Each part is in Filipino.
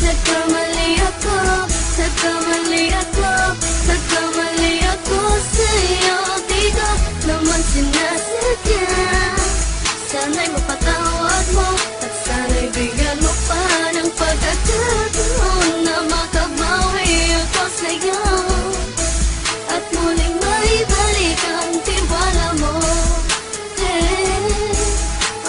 nagkamali ako, nagkamali ako, nagkamali ako sa'yo. Di ko naman sinasadya. Sana'y mapatawad mo at sana'y bigyan mo pa ng pagkakataon na makabawi ako sa'yo at muling maibalik ang tiwala mo.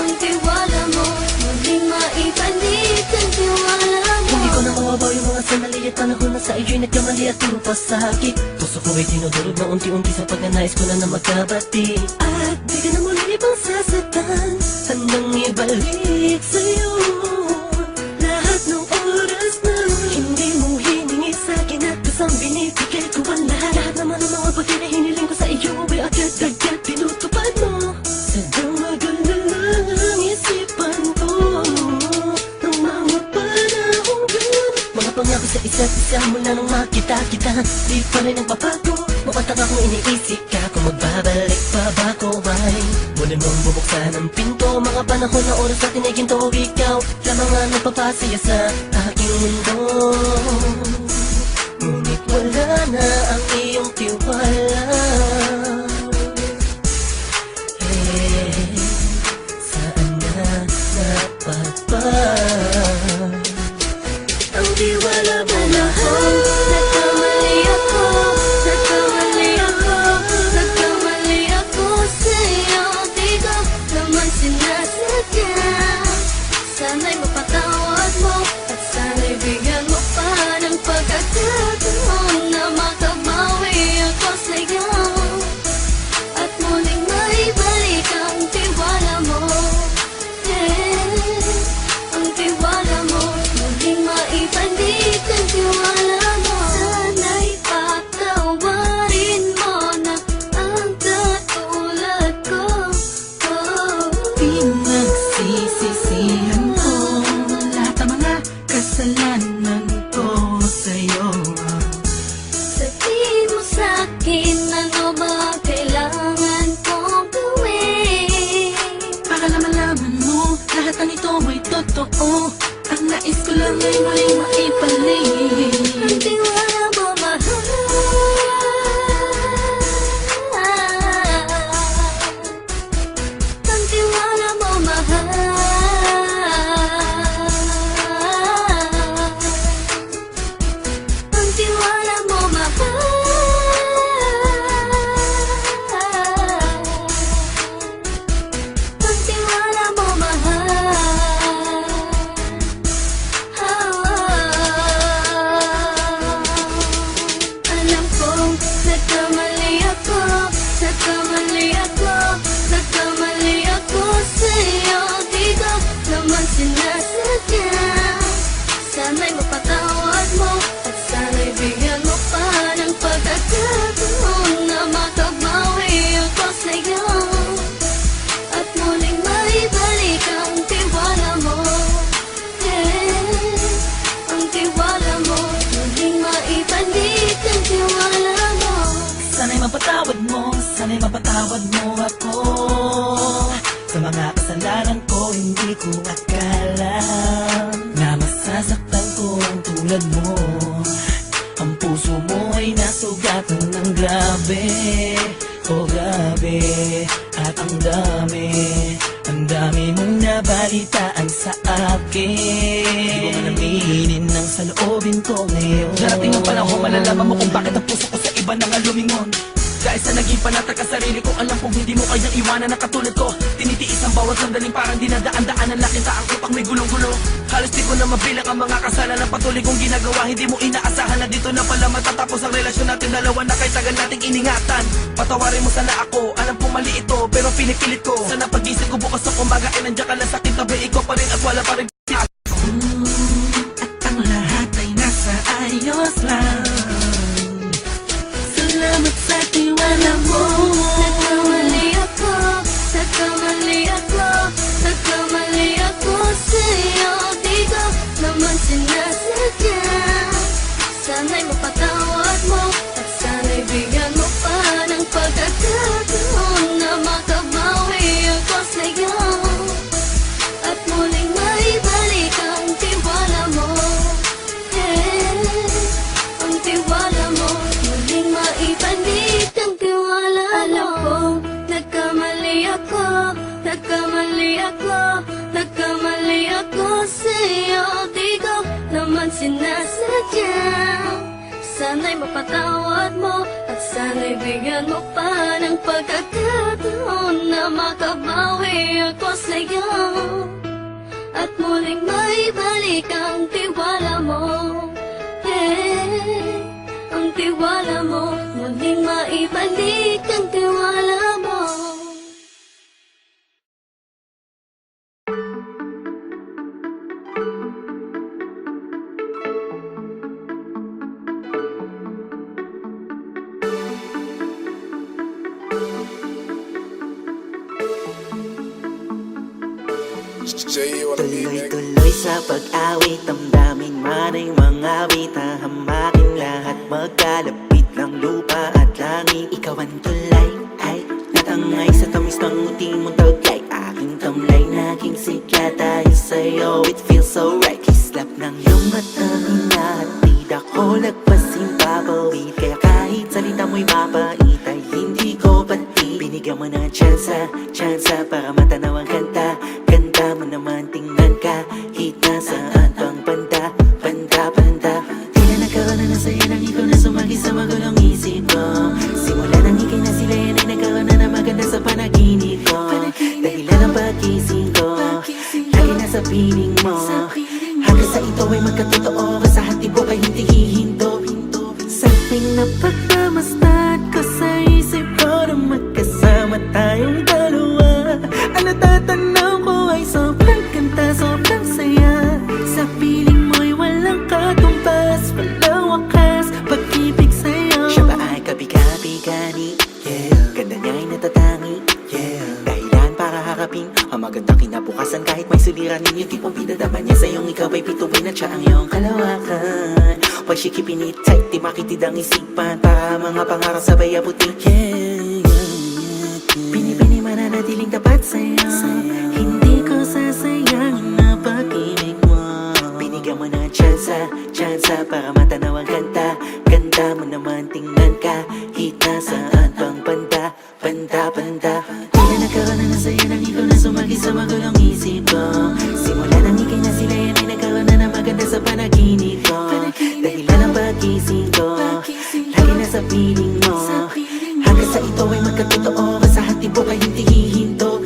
Ang tiwala mo, muling maibalik ang tiwala mo. Hindi ko na mawabaw yung mga sandali at panahon na sa iyo'y nagkamali at puro pasakit. Puso ko ay dinudurog na unti-unti sa pagnanais ko na magkabati. At di ka na muli ibang sasaktan, handang ibalik sa'yo lahat ng oras na hindi mo hiningi sa'kin at kusang binibigay ko ang lahat. Lahat naman ng mga bagay na hiniling ko sa iyo ay agad-agad tinutupad mo. Sadyang magulo lang isipan ko ng mga panahong yun. Mga pangako sa isa't isa mula nung makita kita, di pa rin nagbabago. Mapataka kung iniisip ka kung magbabalik pa ba ko ay muli mong bubuksan ang pinto. Mga panahon na oras natin ay ginto, ikaw lamang ang nagpapasaya sa aking mundo. Ngunit wala na ang iyong tiwala. Saan na napagpag ang tiwala mo mahal? Nagkamali ako, nagkamali ako, nagkamali ako sa'yo. Di ko naman sinasadya. Sana'y mapatawad mo at sana'y bigyan mo pa ng pagkakataon na makabawi ako sa'yo at muling maibalik ang tiwala mo. Ang tiwala mo, muling maibalik ang tiwala mo. Sana'y patawarin mo na ang katulad ko. Pinagsisisihan ko lahat ng mga kasalanan ko sa'yo. Sabihin mo sa'kin ano ba kailangan kong gawin Para malaman mo lahat ng ito ay totoo. Ang nais ko lang ay muling maibalik ang tiwala mo mahal. Ang tiwala mo mahal. Ang tiwala mo mahal. Ang tiwala mo mahal. Alam kong nagkamali ako, nagkamali ako, nagkamali ako sa'yo. Di ko naman sinasadya. Sana'y mapatawad mo at sana'y bigyan mo pa ng pagkakataon na makabawi ako sa'yo at muling maibalik ang tiwala mo. Ang tiwala mo, muling maibalik ang tiwala mo. Sana'y mapatawad mo, sana'y mapatawad mo ako sa mga kasalanan ko. Hindi ko akala na masasaktan ko ang tulad mo. Ang puso mo ay nasugatan ng grabe, oh grabe. At ang dami mong nabalitaan sa akin. Di ko man aminin ng saloobin ko ngayon. Darating ang panahon, malalaman mo kung bakit ang puso ko sa iba nang lumingon. Dahil sa naging panatag ka sarili ko, alam kong hindi mo kayang iwanan na katulad ko. Tinitiis ang bawat sandaling parang dinadaan-daan ang lakita ang utak may gulong-gulo. Halos di ko na mabilang ang mga kasalanan patuloy kong ginagawa. Hindi mo inaasahan na dito na pala matatapos ang relasyon natin dalawa na kahit tagal nating iningatan. Patawarin mo sana ako, alam kong mali ito pero pinipilit ko. Sana pag-isip ko bukas ng umaga ay nandiyan ka lang sa akin, tabi ikaw pa rin at wala pa rin. At ang lahat ay nasa ayos lang. Salamat sa tiwala mo. Nagkamali ako, nagkamali ako, nagkamali ako sa'yo. Di ko naman sinasadya. Sana'y mapatawad mo at sana'y bigyan mo pa ng pagkakataon na makabawi ako sa'yo at muling maibalik Nagkamali ako sa'yo. Di ko naman sinasadya. Sana'y mapatawad mo at sana'y bigyan mo pa ng pagkakataon na makabawi ako sa'yo at muling maibalik ang tiwala mo. Ang tiwala mo, muling maibalik ang tiwala mo. Tuloy-tuloy sa pag-awit, damdamin man ay mga wita. Hamakin lahat, magkalapit ng lupa at langit. Ikaw ang tulay, ay natangay sa tamis ng ngiti mong taglay. Aking tamlay, naging sigla dahil sa'yo. It feels so right, kislap ng iyong mata. Hinahatid ako, lagpasin papawid. Kaya kahit salita mo'y mapait ay hindi ko pati. Binigyan mo ng tsansa para matanaw ang kanta. Ganda mo naman, tingnan ka, hit na saan pang banda. Tila nagkaroon na ng saya nang ikaw na sumagi sa magulong isip ko. Simula nang ikay na sila yan ay nagkaroon na ng maganda sa panaginip ko. Dahilan ng pagkising ko, lagi nasa piling mo. Hanggang sa ito ay magkatotoo, sa hatibo ay hindi hihinto. Sabing na pagmamasdan ko sa isip ko na magkasama tayong dalawa. Ang natatanaw ko ay sobrang ganda, sobrang saya. Sa piling mo'y walang katumbas, walang wakas, pag-ibig sa'yo. Siya ba ay kabiga-bigani? Yeah. Ganda niya'y natatangi? Yeah. Dahilan para harapin ang magandang kinabukasan kahit may suliranin. Yung tipong pinadaman niya sa'yong ikaw ay bituin at siya ang iyong kalawakan. Pag sikipin tight, di makitid ang isipan para mga pangarap sabay abutin. Pinipini mananatiling tapat sa'yo, hindi ko sasayangin na pag-ibig mo. Binigyan mo ng tsansa para matanaw ang kanta. Ganda mo naman, tingnan ka, hit na saan pang banda. Kaya nagkaroon na ng saya nang ikaw na sumagi sa magulong isip ko. Simula nang ikay na sila yan ay nagkaroon na ng maganda sa panaginip ko. Dahilan ng pagkising ko, lagi nasa piling mo. Hanggang sa ito ay magkatotoo, sa hatibo ay hindi hihinto.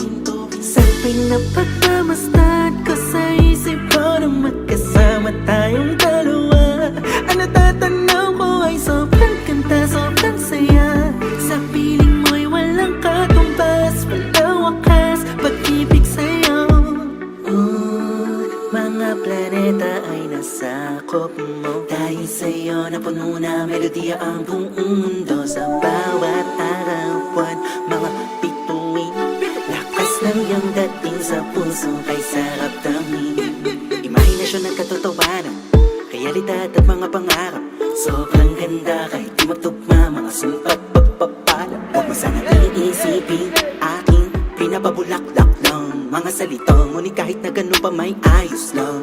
Sabing na pagmamasdan ko sa isip ko na magkasama tayong dalawa. Ang natatanaw ko ay sobrang ganda, sobrang saya. Sa piling mo'y walang katumbas, walang wakas, pag-ibig sa'yo. Mga planeta ay nasakop mo. Dahil sa'yo napuno na melodiya ang buong mundo. Sa bawat arawan, mga bituin, lakas ng iyong dating sa puso kay sarap tamin. Imahinasyon ng katotohanan, realidad at mga pangarap. Sobrang ganda kahit di magtugma, mga sumpat pagpapala. Huwag mo sana iisipin aking pinapabulaklak lang mga salitang, ngunit kahit na ganun pa may ayos lang.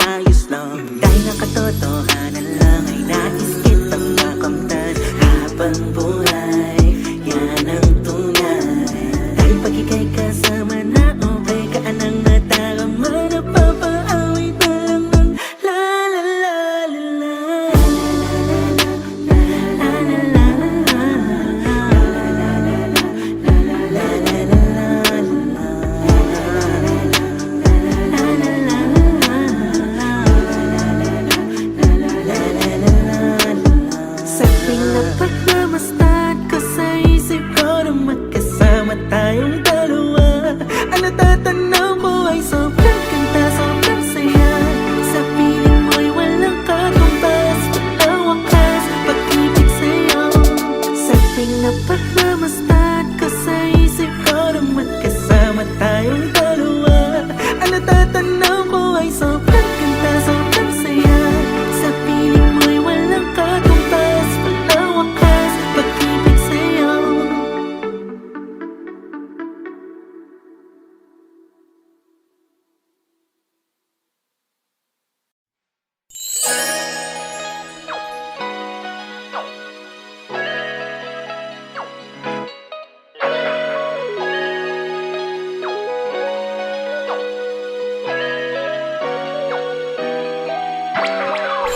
Ayos lang. Dahil ang katotohanan lang ay nais kitang makamtan habang buhay. Yan ang tunay. Dahil pag ika'y kasama na okay ka anang natarama, napapaawit na lang ng la la la la la.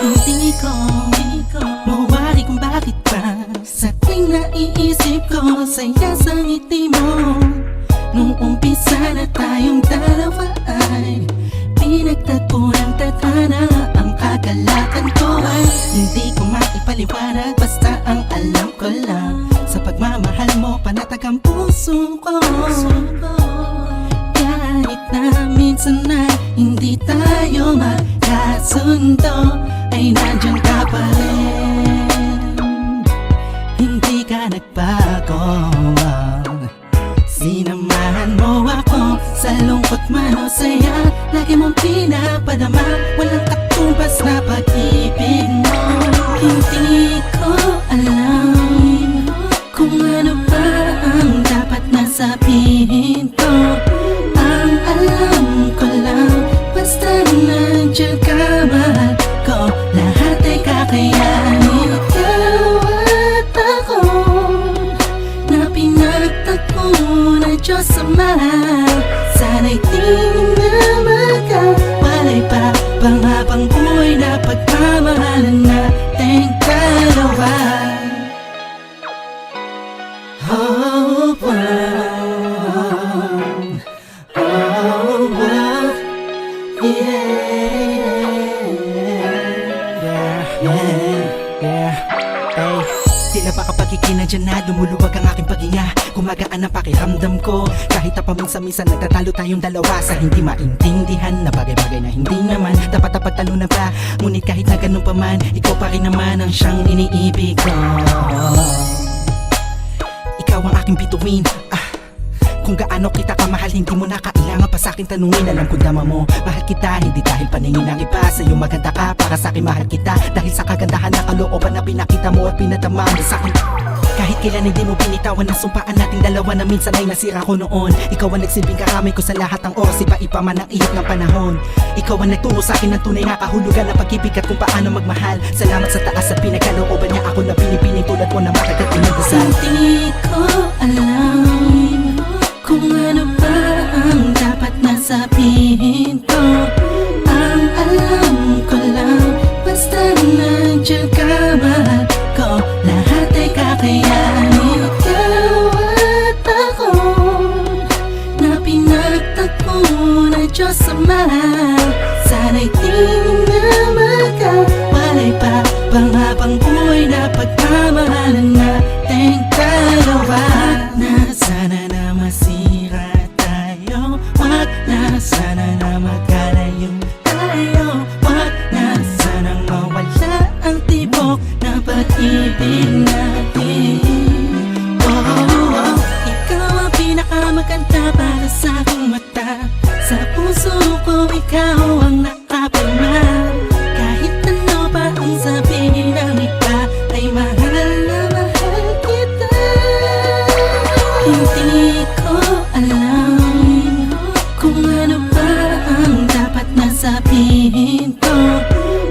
Hindi ko mawari kung bakit pa sa tuwing naiisip ko saya sa ngiti mo. Nung umpisa na tayong dalawa ay pinagtagpo ng tadhana. Ang kagalakan ko ay hindi ko maipaliwanag, basta ang alam ko lang sa pagmamahal mo panatag ang puso ko. Kahit na minsan na hindi tayo magkasundo, ay nandiyan ka pa rin. Hindi ka nagbago. Sinamahan mo ako sa lungkot man o saya. Lagi mong pinapadama, walang katumbas na pag-ibig mo. Hindi ko alam kung ano ba ang dapat na sabihin ko. Ang alam ko lang, basta nandiyan ka, mahal ko. Lahat ay kakayanin. Ikaw at ako na pinagtagpo na Diyos Ama. Sana'y di na magkawalay pa pang habang buhay na pagmamahalan nating dalawa. Oh, wow. Oh, wow. Tila ba kapag ikinadyan na lumuluwag ang aking paghinga, gumagaan ang pakiramdam ko. Kahit na paminsan-minsan nagtatalo tayong dalawa sa hindi maintindihan na bagay-bagay na hindi naman dapat na pagtalunan pa. Ngunit kahit na ganun pa man, ikaw pa rin naman ang siyang iniibig ko. Ikaw ang aking bituin. Kung gaano kita kamahal, hindi mo na kailangan pa sa'kin tanungin. Alam ko dama mo, mahal kita, hindi dahil paningin ng iba. Sa'yo maganda ka, para sa'kin mahal kita, dahil sa kagandahan na kalooban na pinakita mo at pinatama mo sa'kin. Kahit kailan hindi mo binitawan ang sumpaan nating dalawa na minsan ay nasira ko noon. Ikaw ang nagsilbing kakamay ko sa lahat ng oras, iba-iba man ang ihip ng panahon. Ikaw ang nagturo sa'kin ng tunay na kahulugan ng pag-ibig at kung paano magmahal. Salamat sa taas at pinagkalooban niya ako na pinipiling tulad mo na matagal pinagdasal. Hindi ko alam kung ano ba ang dapat na sabihin ko. Ang alam ko lang, basta nandiyan ka, mahal ko. Lahat ay kakayanin. Ikaw at ako na pinagtagpo na Diyos Ama. Sana'y di na magkawalay pa pang habang buhay na pagmamahalan nating dalawa. Na sana na masira tayo, wag na sana na magkalayo tayo, wag na sana mawala ang tibok na pag-ibig natin. Ikaw ang pinakamaganda para sa aking mata. Sa puso ko ikaw ang nakapirma. Kahit ano pa ang sabihin ng iba, ay mahal na mahal kita. Hindi ko alam kung ano ba ang dapat na sabihin ko.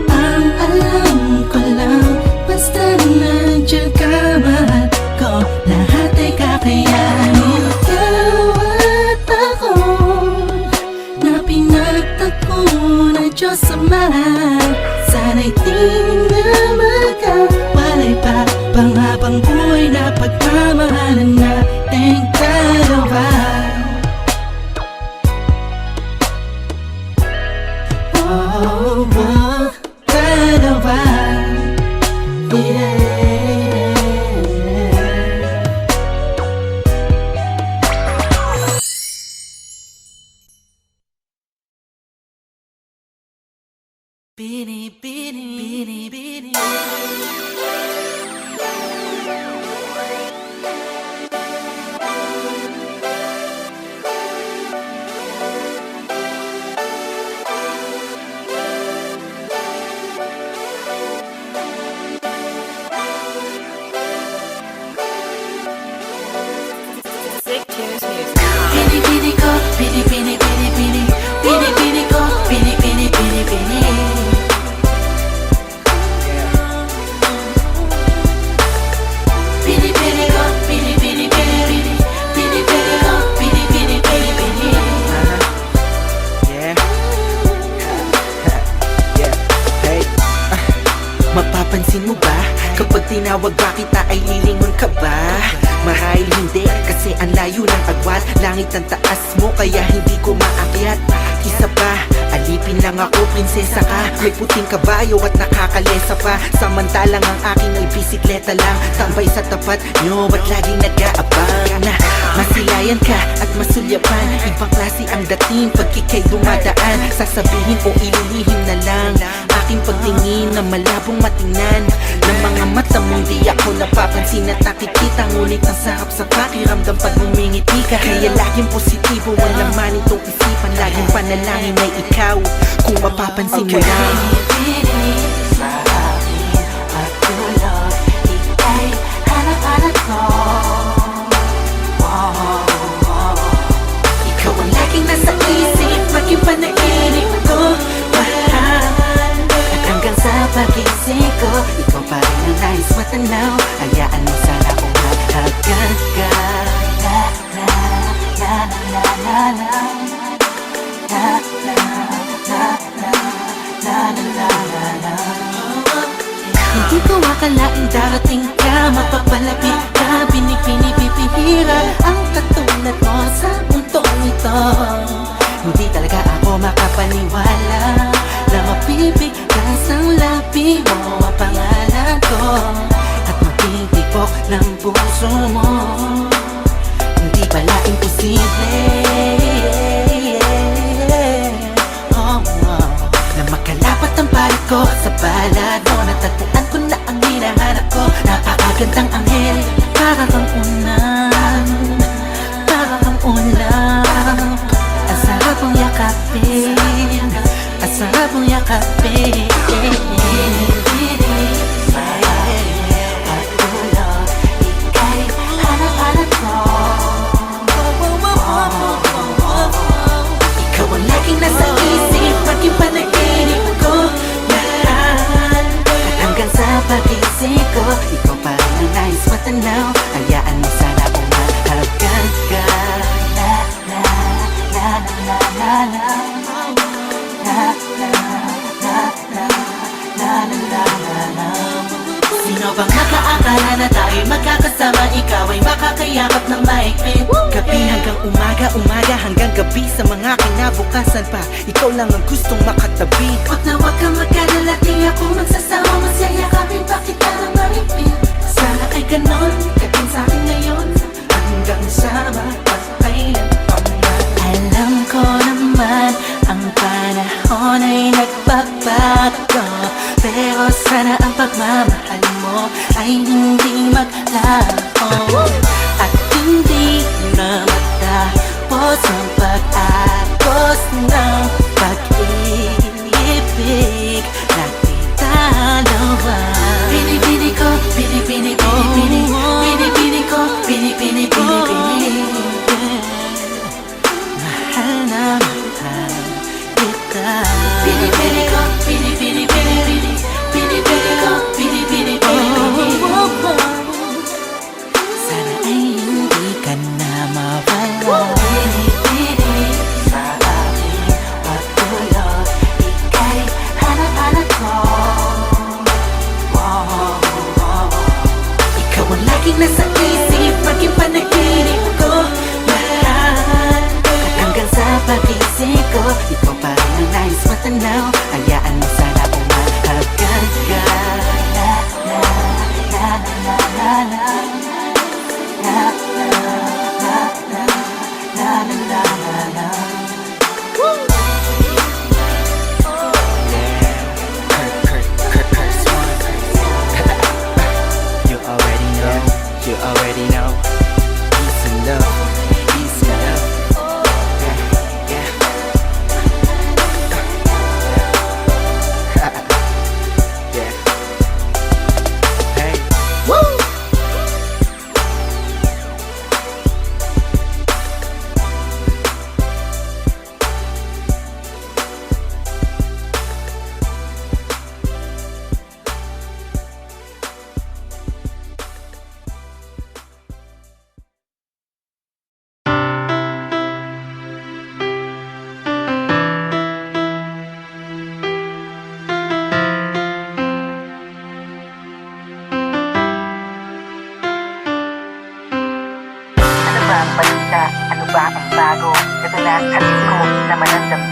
Ang alam ko lang, basta nandiyan ka, mahal ko. Lahat ay kakayanin. Ikaw at ako na pinagtagpo na Diyos Ama. Sana'y di na magkawalay pa pang habang buhay na pagmamahalan nating dalawa. Oh, oh, dalawa. Yeah. Bini, bini, bini, bini. Bini, bini ko, bini, bini, bini, bini. Bini, bini ko, bini, bini, bini, bini. Napapansin mo ba? Kapag tinawag ba kita ay lilingon ka ba? Marahil hindi, kasi ang layo ng agwat. Langit ang taas mo, kaya hindi ko maakyat. Isa pa, alipin lang ako, prinsesa ka. May puting kabayo at nakakalesa pa. Samantalang ang akin ay bisikleta lang. Tambay sa tapat nyo at laging nag-aabang na masilayan ka at masulyapan. Ibang klase ang dating pag ika'y dumadaan. Sasabihin o ililihim na lang aking pagtingin na malabong matingnan ng mga mata mong di ako napapansin at nakikita. Ngunit ang sarap sa pakiramdam pag ngumingiti ka. Kaya laging positibo ang laman itong isipan. Laging panalangin ay ikaw kung mapapansin mo lang. Sa akin at dulo, ika'y hanap-hanap ko. Ikaw ang laging nasa isip, maging panaginip ko, mahal. At hanggang sa pagising ko, ikaw pa rin ang nais matanaw. Hayaan mo sana kung mahagkan ka. La la la la la la la la la la la la la. Hindi ko akalaing darating ka, mapapalapit ka, binipinipipihira ang katulad mo sa mundong ito. Hindi talaga ako makapaniwala na mapipiglas ang labi mo ang pangalan ko at magtitipok ng puso mo. Hindi pala imposible na makalapat ang palit ko sa palad mo. Natagpuan ko na ang hinahanap ko. Napakagandang anghel, para kang unan, para kang ulap. Ang sarap mong yakapin, ang sarap mong yakapin. At dulo, ika'y hanap-hanap ko. Ikaw ang laging nasa isip, maging panaginip ko, mahal. At hanggang sa pagising ko, ikaw pa rin ang nais matanaw. Hayaan mo sana kung mahagkan ka. La la la la la la la la la la la la la la. Sino bang nakaakala na tayo'y magkakasama? Ikaw ay makakayakap ng mahigpit. Gabi hanggang umaga, umaga hanggang gabi. Sa mga kinabukasan pa, ikaw lang ang gustong makatabi. Huwag na huwag kang magkalala, di ako magsasawa. Masayakapin pa kita ng mahigpit. Sana ay ganon, katin sa'kin ngayon, hanggang sa mapagkailan pa man. Alam ko naman, ang panahon ay nagbabago, pero sana ang pagmamahal mo ay hindi maglaho. At hindi na matapos ang pag-agos ng pag-ibig nating dalawa. Pinipili ko, pinipili, pinipili, pinipili ko, pinipili, pinipili. Mahal na mahal kita. Pinipili ko, pinipili, pinipili, pinipili ko, pinipili, pinipili. Sana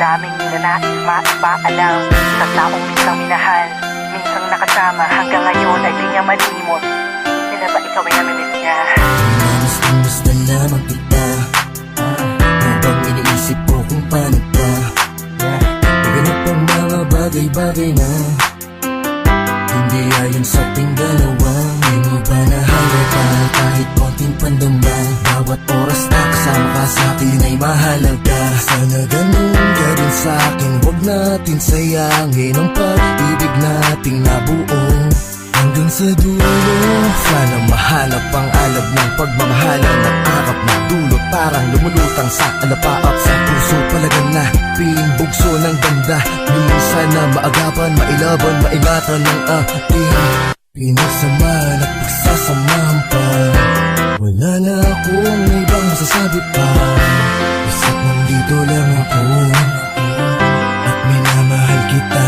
daming ninanais maipaalam sa taong minsang minahal, minsang nakasama hanggang ngayon ay di niya malimot. Sila ba ikaw ay namimiss niya? Miss na lamang kita, habang iniisip ko kung paano pa Naganap ang mga bagay-bagay na hindi ayon sa ating dalawa. Di mo ba nahalata kahit konting pandama? Bawat oras na kasama ka sa akin ay mahalaga. Sana ganun ka din sa akin, huwag natin sayangin ang pag-ibig nating nabuo hanggang sa dulo. Sana mahanap ang alab ng pagmamahalan at akap na dulot, parang lumulutang sa alapaap sa puso. Palagan na bugso ng ganda, minsan na maagapan, mailaban, maingatan ng ating pinagsamahan at pagsasamahan pa. Wala na akong ibang masasabi pa, isa't nandito lang ako at minamahal kita.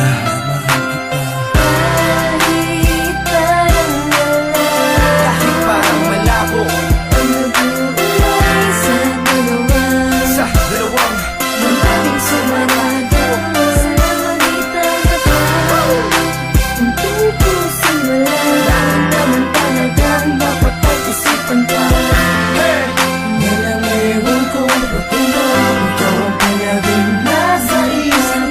Kahit parang malabo Nag-uulay sa dalawa, sa dalawang maraming sumarado sa magitan na pa. Kung tutusin mo lang, naman talagang dapat pag-isipan pa. Ngalang ewan ko ba't ikaw ang palaging nasa isip.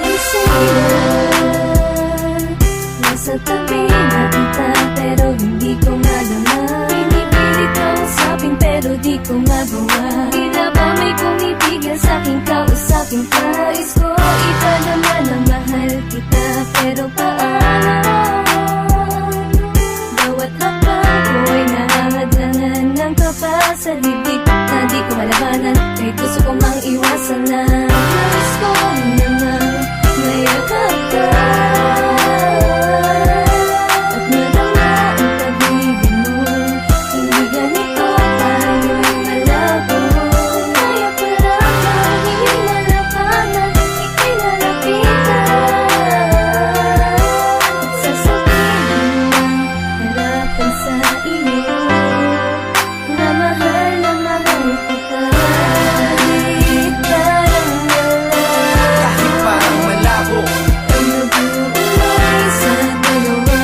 Nasa tabi na kita pero hindi ko madama. Pinipilit ka usapin pero di ko magawa. Tila ba may pumipigil sa'king kausapin ka? Nais ko ipadama na mahal kita pero paano? Bawat hakbang ko ay nahahadlangan ng kapal sa dibdib na di ko malabanan. Kahit gusto ko mang iwasan na nais ko naman mayakap ka at madama ang pag-ibig mo. Hindi ganito tayo'y malabo. Kaya pala kahit malapanan, ika'y nalapitan at sasabihin ng harapan sa iyo na mahal kita. Kahit parang kahit parang malabo nag-uulay sa dalawa,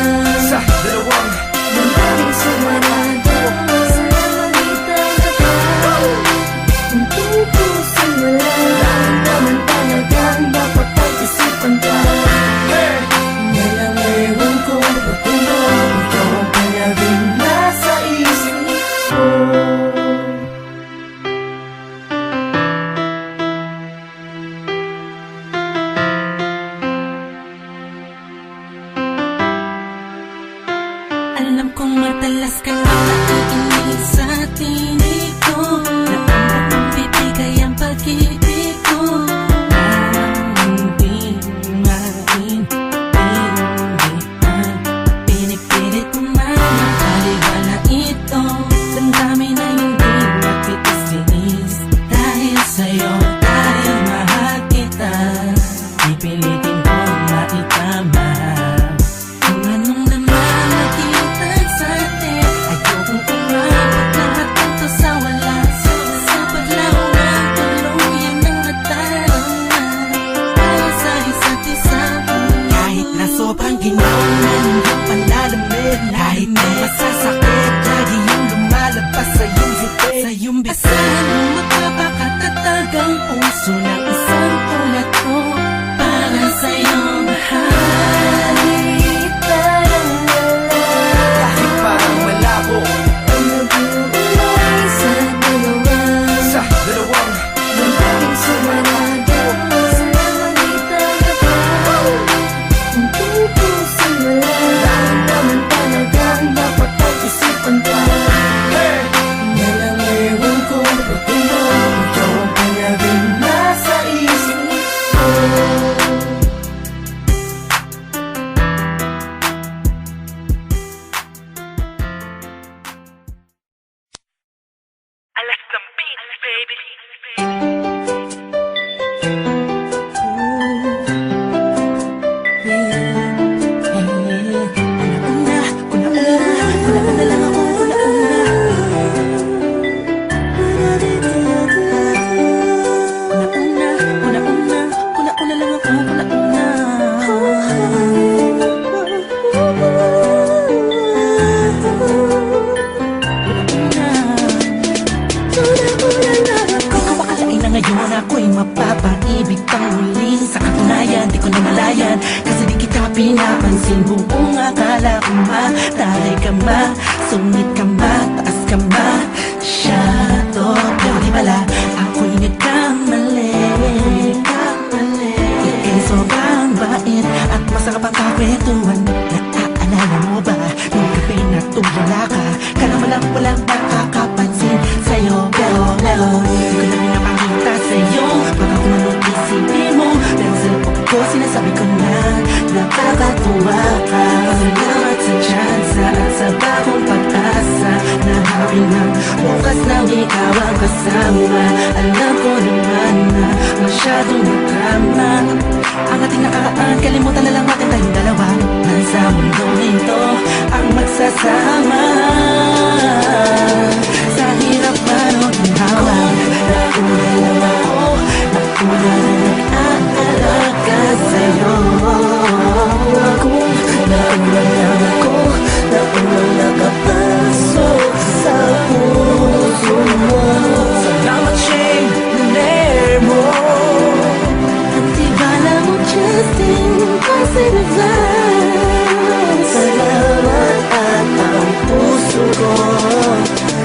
sa dalawang maraming sumarado sa magitan na pa. Kung tutusin mo lang, naman talagang dapat pag-isipan pa. Ngalang ewan ko ba't ikaw ang palaging nasa isip ko. Alam kong madalas ka na nakikinig sa tinig ko, na ang magbibigay ang pag-ibig ko. Hindi maintindihan, pinipilit mo man ang kaliwala ito. Damdamin na hindi matitiis dahil sa'yo, dahil mahal kita. Pipilitin kong maitama kung anong namamagitan sa atin. Ayokong umabot lahat nito sa wala, sa paglaho ng tuluyan ng nadarama para sa isa't isa. Kahit na sobrang ginawa na ninyong panlalamig, kahit na masasakit, lagi yung lumalabas sa iyong bibig, sa iyong bibig. Asahan mo magpapakatatag ang puso ng isang tulad ko para sa iyong mahal. pinapansin. Buong akala ko matay ka sungit ka taas ka masyado. Pero di pala, ako'y nagkamali. Ika'y sobrang bait at masarap ang kakwentuhan. Naaalala mo ba, nung gabi na tulala ka? Kala mo lang walang nakakapansin sa'yo. Pero di ko na pinapakita sa'yo. Baka kung anong isipin mo, pero sa loob ko sinasabi ko na nakakatuwa ka. Salamat sa tsansa at sa bagong pag-asa na hawi ng bukas nang ikaw ang kasama. Alam ko naman na masyadong madrama ang ating nakaraan. Kalimutan na lang natin tayong dalawa nasa mundong ito ang magsasama. Sa hirap man o ginhawa, nauna lang ako, nauna na nag-aalaga sa'yo. Nauna lang ako, nauna nakapasok sa puso mo. Salamat, Shane, naner mo. Ang tibala mo, Justin, kasi nag-advance. Salamat at ang puso ko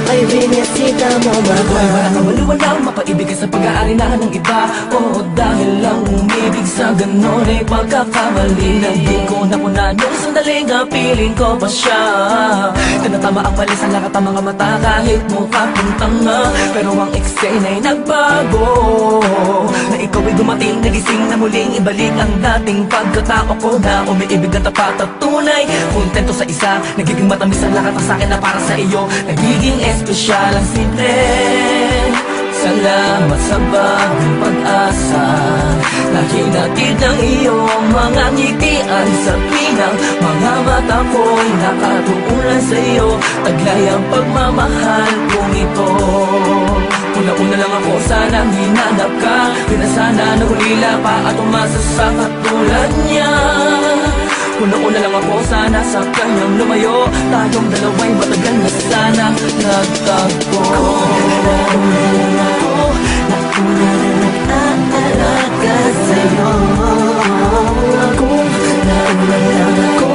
ay binisita mo, mahal. Walang kawaliwalang mapaibigay sa pag-aari na ng iba. O dahil lang umibig sa ganon ay pagkakamali na di ko nakunan yung sandaling na piling ko pa siya. Tinatama ang mali sa lakat ng mga mata kahit mukha kong tanga. Pero ang eksena ay nagbago na ikaw ay dumating, nagising na muling ibalik ang dating pagkatao ko na umiibig na tapat at tunay. Kontento sa isa, nagiging matamis ang lahat ng sakin na para sa iyo. Nagiging espesyal ang simple. Salamat sa bagong pag-asa na hinatid ng iyong mga ngitian. Sa pinang mga mata ko'y nakatuunan sa iyo. Taglay ang pagmamahal kong ito. Una-una lang ako, sanang hinanap ka. Di na sana nahulila pa at umasa sa katulad niya. Una-una lang ako, sana sa kanyang lumayo. Tayong dalawa'y matagal na sana nagtagpo. Nauna lang ako, nauna na nag-aalaga sa'yo. Nauna lang ako,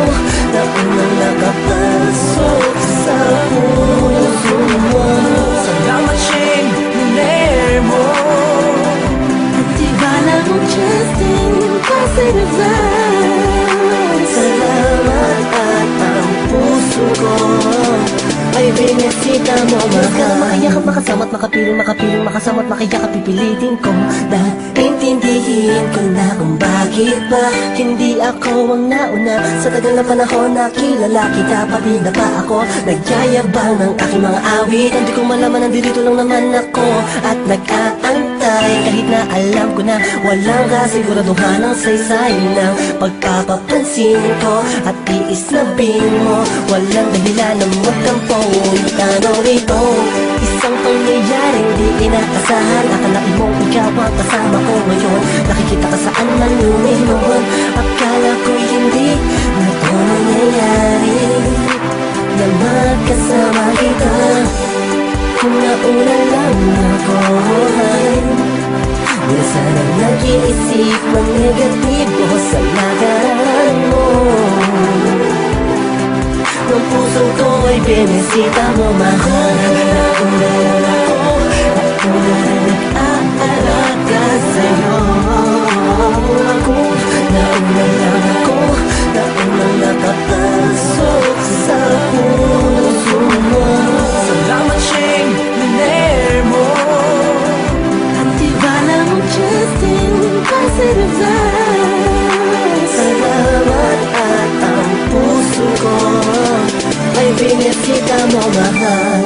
nauna nakapasok sa puso mo. Salamat, Shane, naner mo. At tibala mo, Justin, kasi nag-advance. Salamat at ang puso ko ay binisita mo, mahal. Makayakap, makasama't makapiling, makasama't makayakap, pipilitin ko. Dahil intindihin ko na kung bakit ba hindi ako ang nauna. Sa tagal na panahon na kilala kita, pati na pa ako nagyayabang ng aking mga awit. Hindi ko malaman, nandito lang naman ako at nag-aantay. Kahit na alam ko na walang kasiguraduhan ang saysay ng pagpapapansin ko at tiis na bing mo. Walang dahilan ng magtampo. Tanong ito, isang pangyayaring di inaasahan. Akalain mong ikaw ang kasama ko ngayon. Nakikita ka saan man lumiluhon. Akala ko'y hindi na ito nangyayari na magkasama kita. Kung nauna lang ako ay di na sana nag-iisip ng negatibo sa lagaran mo. Ang puso ko ay binisita mo, mahal. Nauna lang ako, nauna na nag-aalaga sa'yo. Nauna lang ako, nauna nakapasok sa puso mo. Salamat, Shane, naner mo. Ang tibala mo, Justin, kasi nag-advance. Salamat at ang puso ko ay binisita mo, mahal.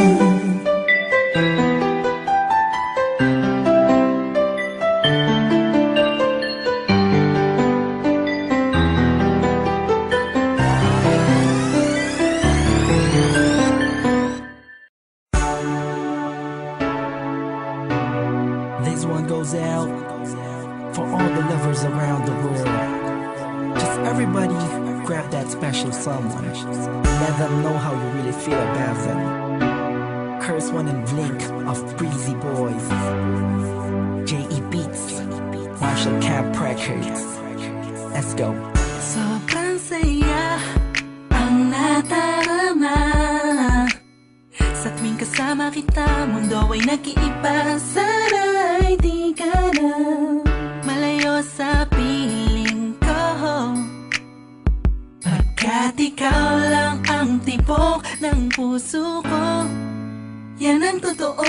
This one goes out for all the lovers around the world. Just everybody grab that special someone. Let them know how you really feel about them. Curse one and Blink of Breezy Boys. J.E. Beats, Marshall Camp Records. Let's go. Sobrang saya ang natarama. Sa tuwing kasama kita, mundo ay nag-iiba. Sana'y di ka na malayo sa piling ko, pagkat ikaw lang ang tibok ng puso ko. Yan ang totoo.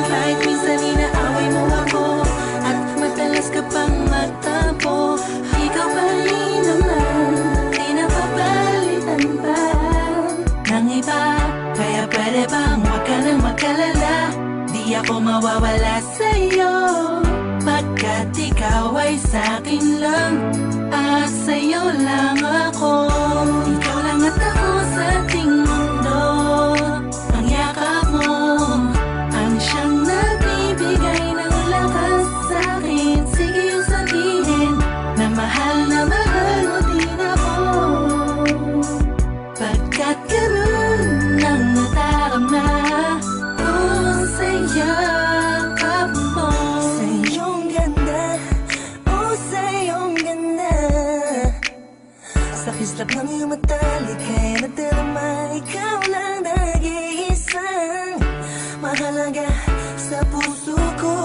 Kahit minsan inaaway mo ako at madalas ka pang magtapo, ikaw pa rin naman, di napapalitan pa ng iba. Kaya pwede bang huwag ka nang mag-alala, di ako mawawala sa'yo, pagkat ikaw ay sa'kin lang, sa'yo lang ako. Ikaw lang at ako sa ating mundo. Ang yakap mo ang siyang nagbibigay ng lakas sa'kin. Sige yung sabihin na mahal mo din ako, pagkat ganun ang natarama ko sa yakap mo. Sa iyong ganda, sa iyong ganda, sa kislap ng iyong mata, lika'y nadarama. Ikaw lang nag-iisang mahalaga sa puso ko.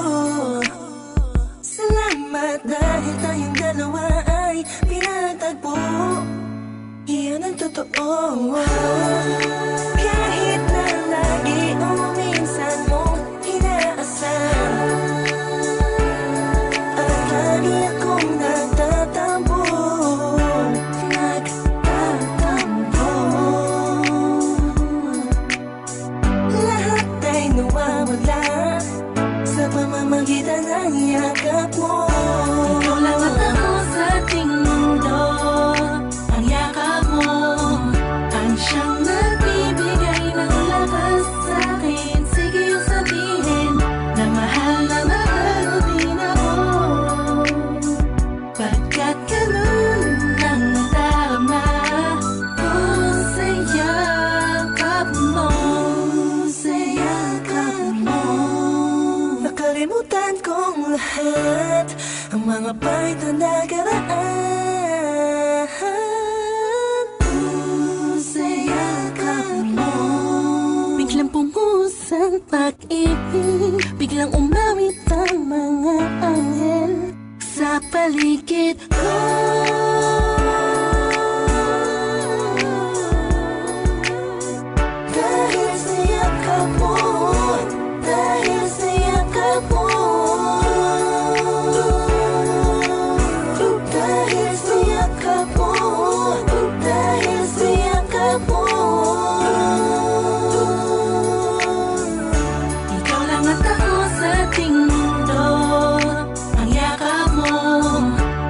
Salamat dahil tayong dalawa ay pinagtagpo. Iyan ang totoo. Kahit na lagi o minsan mong inaasam, at lagi akong nagtatampo. Lahat ay nawawala sa pamamagitan ng yakap mo. Ikaw lang at ako sa ating mundo. Ang yakap mo ang siyang nagbibigay ng lakas sa'kin. Sige yung sabihin na mahal mo din ako, pagkat ganun ang natarama ko sa yakap mo. Sa yakap mo, nakalimutan kong lahat ang mga pahit na nakaraan. Sa yakap mo, biglang pumuhos ang pag-ibig, biglang umawit ang mga anghel sa paligid ko. Dahil sa yakap mo, dahil sa yakap mo, dahil sa yakap mo, dahil sa yakap mo. Ikaw lang at ako sa ating mundo. Ang yakap mo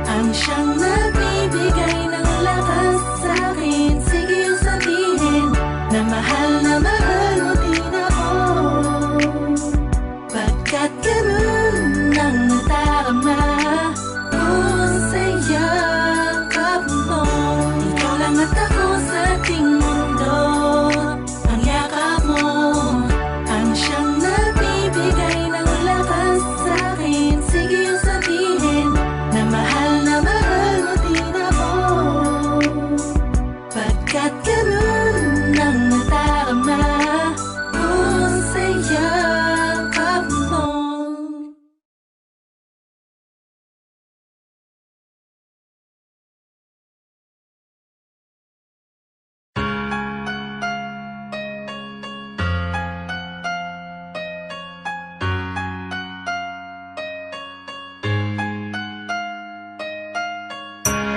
ang siyang nagbibigay ng lakas sa'kin. Sige yung sabihin na mahal mo din ako, pagkat ganun ang natarama ko sa yakap mo. Ikaw lang at ako sa ating mundo. Ang yakap mo ang siyang nagbibigay ng lakas sa'kin. Sige yung sabihin na mahal mo din ako, pagkat ganun ang natarama ko sa yakap mo.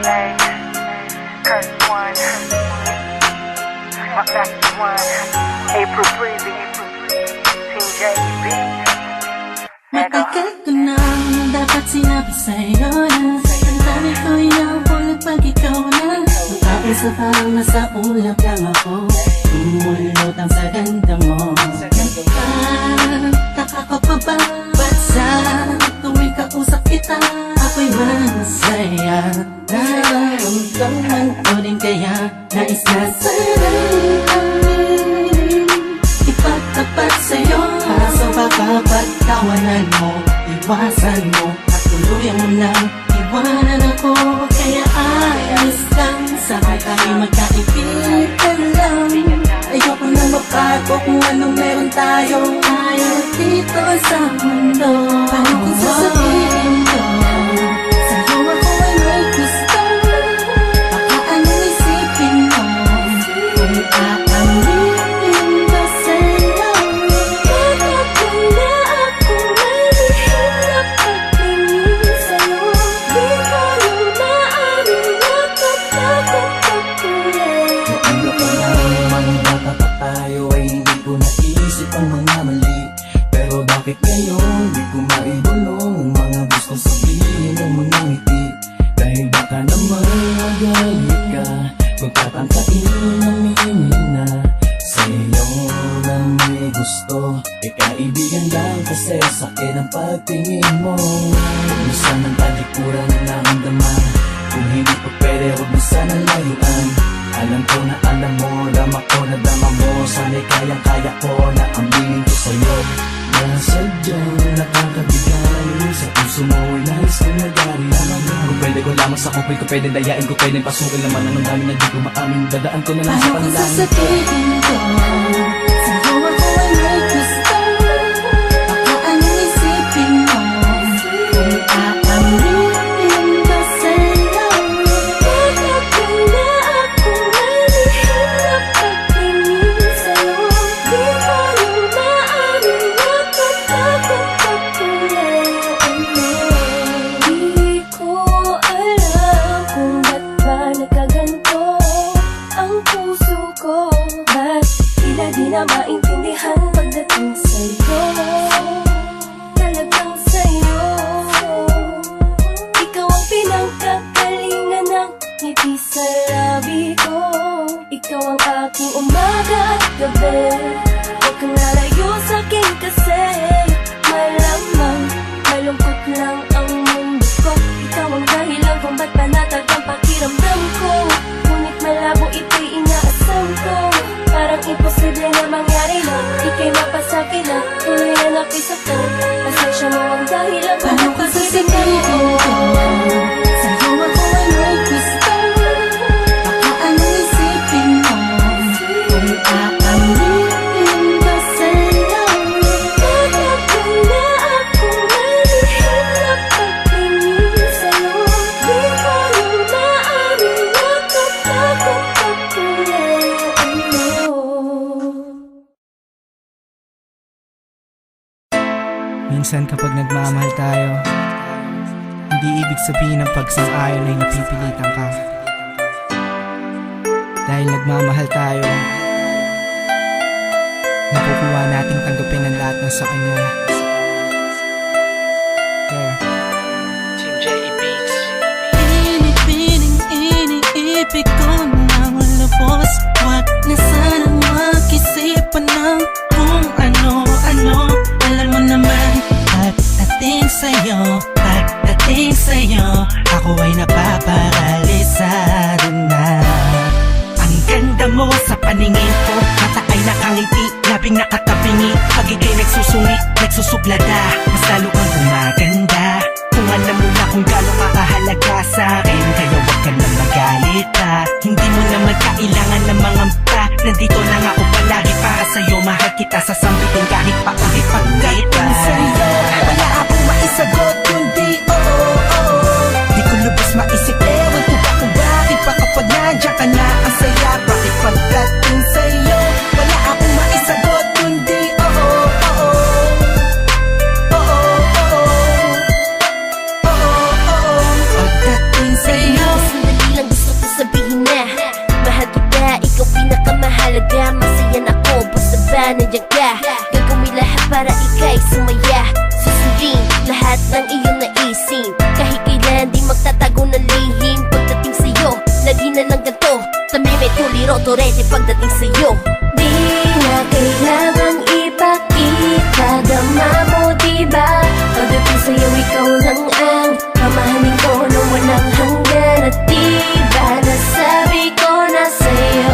Hey, Kurt One, Mac One, April Breezy, Team JB. Matagal ko nang dapat sinabi sa'yo na ang dami ko inaupulot pag ikaw na. Mag-aisa parang nasa ulap lang ako, umulot ang sa ganda mo. Nagtataka ko pa ba, ba't sa tuwing kausap kita ako'y masaya? Nararamdaman ko din kaya nais na sana'y ipagtapat sa'yo. Kaso baka pagtawanan mo, iwasan mo, at tuluyan mo lang iwanan ako. Kaya ayos lang magkaibigan lang. Ayoko na mabago kung anong meron tayo dito sa mundo. Paano kung sasabihin ko sa'yo ako ay may gusto? Baka anong isipin mo kung aaminin ko sa'yo? Bakit kaya ako may lihim na pagtingin sa'yo? Di ko yung maaaring natatakot pagkulit. Ano pa naman bata pa tayo ay hindi ko naisip ang mga mali. Pero bakit ngayon di ko maibulong ang mga gusto sabihin ng mga ngiti? Dahil baka naman magalit ka, magtatangkain aminin na sa'yo na may gusto. Kaibigan lang kasi sakit ang pagtingin mo. Minsan ang talikuran ang naramdaman. Kung hindi pa pwede, huwag mo sanang layuan. Alam ko na alam mo, dama ko na dama mo. Sana'y kayang-kaya ko na aminin ko sa'yo na sadyang nakakabigay. Sa puso mo ay nais kong nagari. Kung pwede ko lamang sa kupay ko, pwede dayain ko, pwede pasukin naman ang dami na di ko maamin. Dadaan ko na lang sa Paano kung panalangin. sasabihin ko sa'yo ako ay may gusto? Baka anong isipin mo kung aaminin ko sa'yo? Bakit kaya ako may lihim na pagtingin sa'yo? Di ko yung maaaring natatakot pagkulit. Di ko alam kung ba't ba nagkaganto ang puso ko. Ba't tila di na maintindihan pagdating sa'yo? Talagang sa'yo. Ikaw ang pinagkakalingan ng ngiti sa labi ko. Ikaw ang aking umaga at gabi. Huwag kang lalayo sa'kin kasi malamang malungkot lang ang mundo ko. Ikaw ang dahilan kung ba't panatag ang pakiramdam ko. Ngunit malabo ito'y inaasam ko. Parang imposible na mangyari na ika'y mapasakit na tuloy na napisa ko. Pasensya mo ang dahilan kung Paano kung sasabihin ko sa'yo ako ay may gusto? Baka anong isipin mo kung aaminin ko sa'yo? Bakit kaya ako may lihim na pagtingin sa'yo? Di ko yung maaaring natatakot pagkulit mo. Minsan kapag nagmamahal tayo, hindi ibig sabihin ng pagsang-ayon ay napipilitan ka. Dahil nagmamahal tayo, nakukuha nating tanggapin ang lahat ng sa kanya. Yeah. Iniibig ko ng lubos. Wag na sanang mag-isipan ng kung ano-ano. Alam mo naman, pagdating sa'yo, ako ay napaparalisado na. Ang ganda mo sa paningin ko, mata ay nakangiti, labing nakatabingi. Pag ika'y nagsusungi, nagsusublada, mas lalo kang gumaganda. Kung alam mo na kung gaano ka kahalaga sa'kin, kaya wag ka na magalit pa. Hindi mo naman kailangan ng mga mpa. Nandito lang ako palagi para sa'yo. Mahal kita, sasambitin kahit pa kahit pa sa'yo, wala akong maisagot kundi oo. Di ko lubos maisip, ewan ko ba kung bakit pa kapag nandiyan ka na ang saya. Bakit pagdating sa'yo, wala akong maisagot kundi oo. Pagdating sa'yo, Sandali lang gusto ko sabihin na mahal kita, ikaw pinakamahalaga. Masayan ako, basta ba nandiyan ka. Gagawin lahat para ika'y sumaya. Susundin lahat ng iyong naisin. Kahit kailan di magtatago ng lihim. Pagdating sa'yo, lagi na lang ganito. Tamime, tuliro, torete pagdating sa'yo. Di na kailangang ipakita, dama mo diba? Pagdating sa'yo ikaw lang ang mamahalin ko nang walang hanggan. At diba nasabi ko na sa'yo,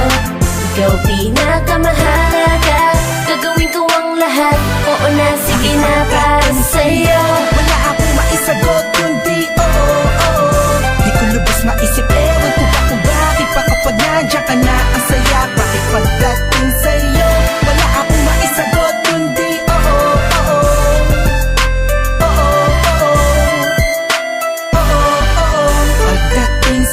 ikaw pinakamahalaga. Gagawin ko ang lahat, oo na, sige na para sa'yo. wala akong maisagot kundi oo. Di ko lubos maisip, ewan ko ba kung bakit pa kapag nandiyan nandiyan ka na, ang saya. Bakit pagdating sa'yo wala akong maisagot kundi oo, oo. Pagdating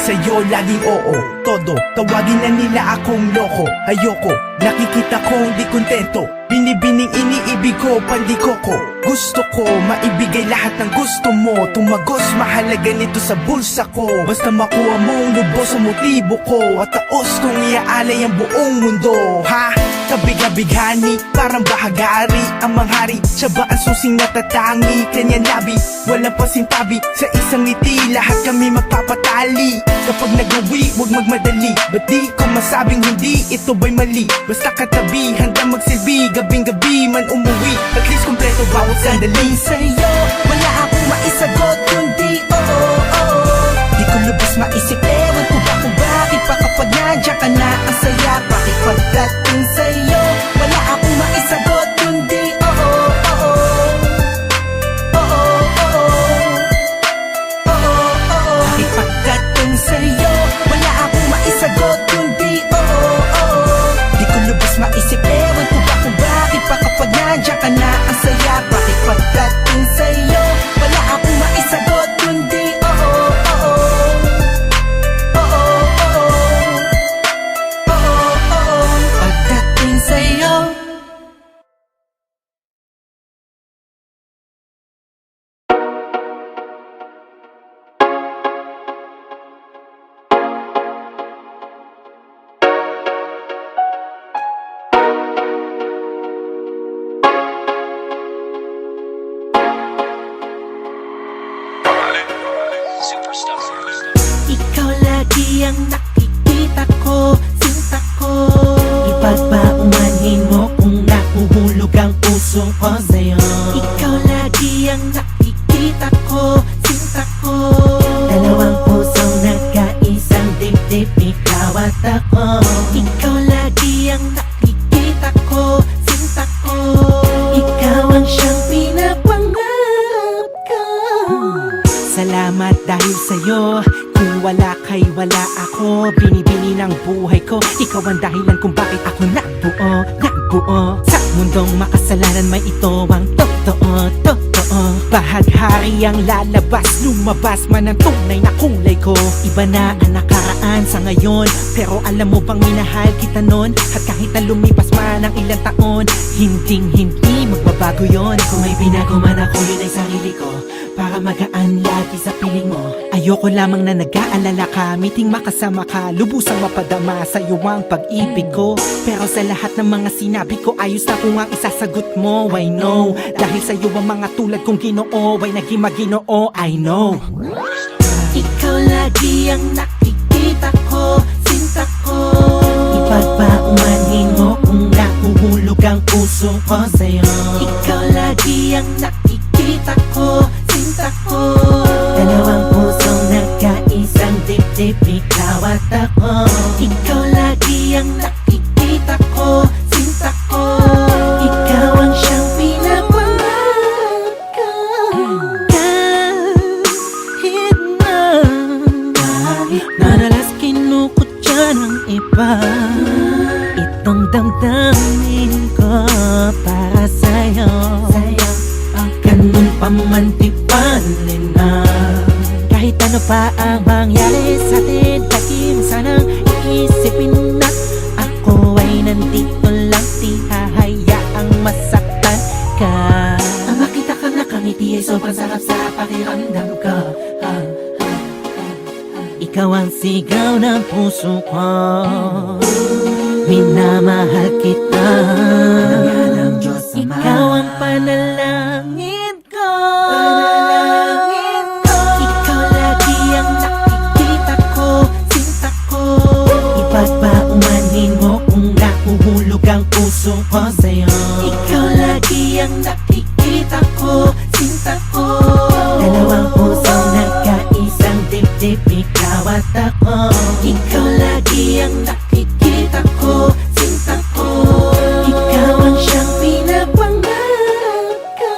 sa'yo, laging oo, todo. Tawagin na nila akong loko. Ayoko, nakikita kong di kontento. Binibining iniibig ko, pandikoko. Gusto ko, maibigay lahat ng gusto mo. Tumagos, mahalaga nito sa bulsa ko. Basta makuha mong lubos sa motibo ko. At taos kong iaalay ang buong mundo. Ha? Kabig-abighani, parang bahagari. Ang manghari, siya ba ang susing natatangi? Kanyang labi, walang pasintabi. Sa isang ngiti, lahat kami magpapatali. Kapag nagawi, huwag magmadali. Ba't di ko masabing hindi, ito ba'y mali? Basta katabi, handa magsilbi. Gabing-gabi man umuwi, at least kompleto bawat sandali. Sa'yo, wala akong maisagot kundi oo, oo. Di ko lubos maisip, ewan ko ba kung bakit pa kapag nandiyan ka na, ang saya. Bakit pagdating sa'yo wala akong maisagot kundi oo, oo. Oo, oo. Oo, oo. Bakit pagdating sa'yo wala akong maisagot kundi oo, oo. Di ko lubos maisip, ewan ko ba kung bakit pa kapag nandiyan ka na, ang saya. Bakit pagdating sa'yo wala akong maisagot kundi oo, oo. Oo, oo. Oo, oo. Pagdating sa'yo ikaw lagi ang nakikita ko, sinta ko. Ipagpaumanhin mo kung nahuhulog ang puso ko sa'yo. Ikaw lagi ang nakikita ko, sinta ko. Dalawang pusong nagkaisang dibdib, ikaw at ako. Ikaw lagi ang nakikita ko, sinta ko. Ikaw ang siyang pinapangarap ko. Salamat dahil sa'yo. Kung wala kay wala ako, binibini ng buhay ko. Ikaw ang dahilan kung bakit ako nabuo, nabuo. Sa mundong makasalanan may ito ang totoo, totoo. Bahaghari ang lalabas, lumabas man ang tunay na kulay ko. Iba na ang nakaraan sa ngayon, pero alam mo bang minahal kita nun? At kahit na lumipas man ang ilang taon, hindi magbabago yon. Kung may binago man ako, yun ay sarili ko, para magaan lagi sa piling mo. Ayoko lamang na nag-aalala ka, miting makasama ka, lubusang mapadama sa'yo ang pag-ibig ko. Pero sa lahat ng mga sinabi ko, ayos na kung ang isasagot mo. I know, dahil sa'yo ang mga tulad kong Ginoo ay naging maginoo, I know. Ikaw lagi ang nakikita ko, sinta ko. Ipagpaumanhin mo kung nahuhulog ang puso ko sa'yo. Ikaw lagi ang nakikita ko, sinta ko. Dalawang pusong nagkaisang dibdib, ikaw at ako. Ikaw lagi ang nakikita ko, sinta ko. Ikaw ang siyang pinapangarap ko. Kahit madalas kinukutya ng iba, itong damdamin ko para sa'yo. Ganun pa man di panin na. Kahit ano pa ang mangyari sa'tin, laging sanang iisipin na ako ay nandito lang, di hahayaang masaktan ka. Ang makita kang nakangiti ay sobrang sarap sa pakiramdam ko. Ikaw ang sigaw ng puso ko, minamahal kita. Ikaw ang panalangin ko. Ikaw lagi ang nakikita ko, sinta ko. Ipagpaumanhin mo kung nahuhulog ang puso ko sa'yo. Ikaw lagi ang nakikita ko, sinta ko. Dalawang pusong nagkaisang dibdib, ikaw at ako. Ikaw lagi ang nakikita ko, sinta ko. Ikaw ang siyang pinapangarap ko.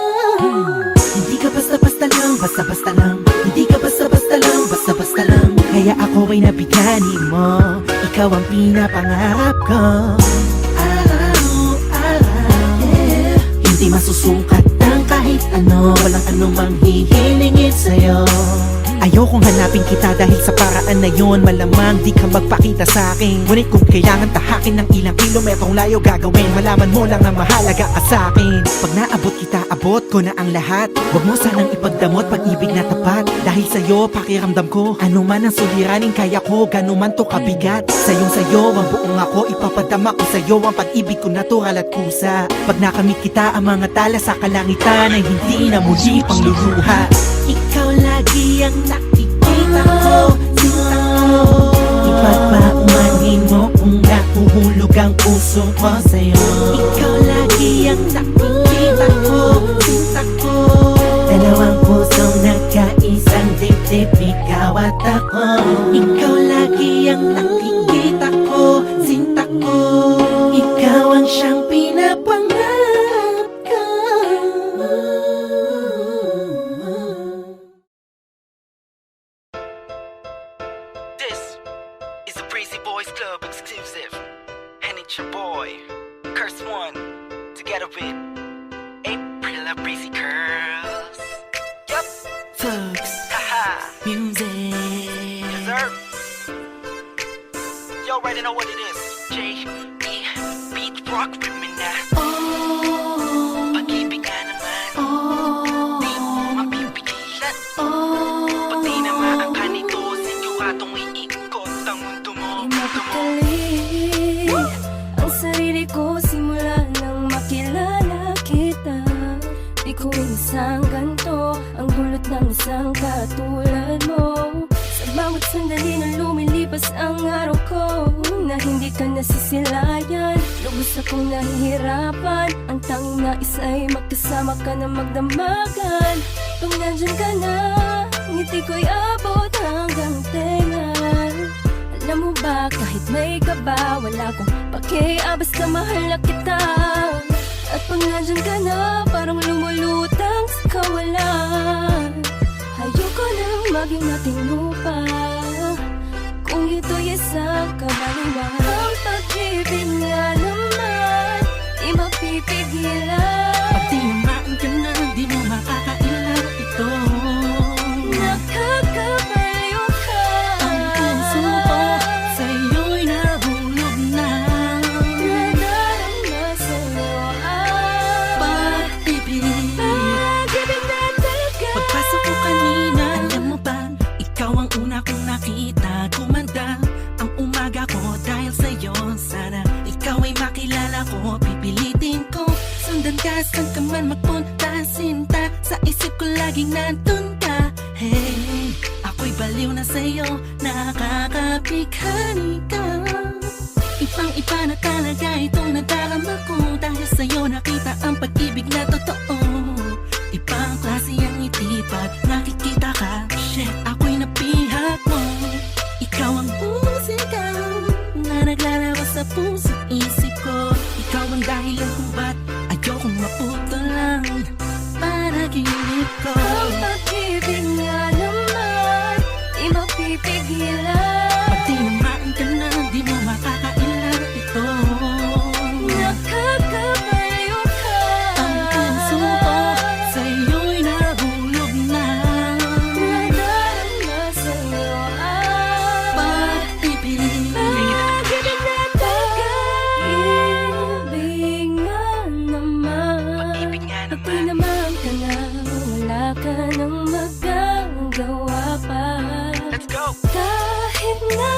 Hindi ka basta-basta lang, basta-basta lang. Hindi ka basta-basta lang, basta-basta lang. Kaya ako ay nabigani mo. ikaw ang pinapangarap ko. Hindi masusungkat ng kahit ano, walang anumang hihilingin sa'yo. Ayokong hanapin kita dahil sa paraan na yon, malamang di ka magpakita sa akin. Ngunit kung kailangan tahakin ng ilang kilometrong layo gagawin, malaman mo lang na mahalaga ka sa akin. Pag naabot kita, abot ko na ang lahat. Huwag mo sanang ipagdamot pag-ibig na tapat. Dahil sa'yo, pakiramdam ko, ano man ang suliranin kaya ko, gano'n man to kabigat. Sayo ang buong ako, ipapadama ko sa'yo ang pag-ibig ko natural at kusa. Pag nakamit kita, ang mga tala sa kalangitan ay hindi na muli pang luluha. Ikaw lagi ang nakikita ko, sinta ko. Ipagpaumanhin mo kung nahuhulog ang puso ko sa'yo. Ikaw lagi ang nakikita ko, sinta ko. Dalawang pusong nagkaisang dibdib, ikaw at ako. Ikaw lagi ang nakikita ko, sinta ko. Ikaw ang siyang pinapangarap ko. This is a Breezy Boys Club exclusive, and it's your boy, Curse One, together with April Breezy Curls. Yup, Thugs, haha, music. yes sir. You already know what it is. J.E. Beat Rock with me now. Pag-ibig nga naman, di mo mapipigilan. Pag di na maangka nito, siguradong iikot ang mundo mo. Mapakali ang sarili ko simula nang makilala kita. Di ko inasang ganito ang hulot ng isang katulad mo. Sa bawat sandali na lumilipas ang araw ko, na hindi ka nasisilayan, lubos akong nahihirapan. Ang tanging nais ay magkasama ka na magdamagan. Pag nandyan ka na, ngiti ko'y abot hanggang tenga. Alam mo ba, kahit may kaba, wala kong pakialam, basta mahal na kita. At pag nandyan ka na, parang lumulutang sa kawalan. Ayoko nang maging ating lupa, kung ito'y isang kabaliwan. Ang pag-ibig nga naman, di mapipigilan. Pag tinamaan ka na, di mo makakailan ito. Nakakabaliw ka. Ang puso ko sa'yo'y nahulog na. Nadarama sa'yo ang Pag-ibig. pag-ibig na talaga. Pagpasok ko kanina, alam mo ba, ikaw ang una kong nakita. Kumanda ang umaga ko dahil sa'yo. Sana ikaw ay makilala ko, pipilitin ko. Sundan ka, saan ka man magpunta, sinta. Sa isip ko laging nandun ka. Hey, ako'y baliw na sa'yo, nakakabighani ka. Ibang-iba na talaga itong nadarama ko, dahil sa'yo nakita ang pag-ibig na totoo. Ibang klase ang ngiti pag nakikita ka. Shit, ako'y napihak mo. Ikaw ang musika na naglalaro sa puso isip ko. Ikaw ang dahilan kung ba't ayokong maputulan panaginip ko. Ang pag-ibig nga naman, di mapipigilan. Pag tinamaan ka na, di mo makakailan ito. Nakakabaliw ka. Ang puso ko sa'yo'y nahulog na. Nadarama sa'yo ang Pag-ibig. pag-ibig na talaga. Ibig nga naman, Pag-ibig nga pag naman. tinamaan ka na, wala ka nang magagawa pa. Let's go. Kahit na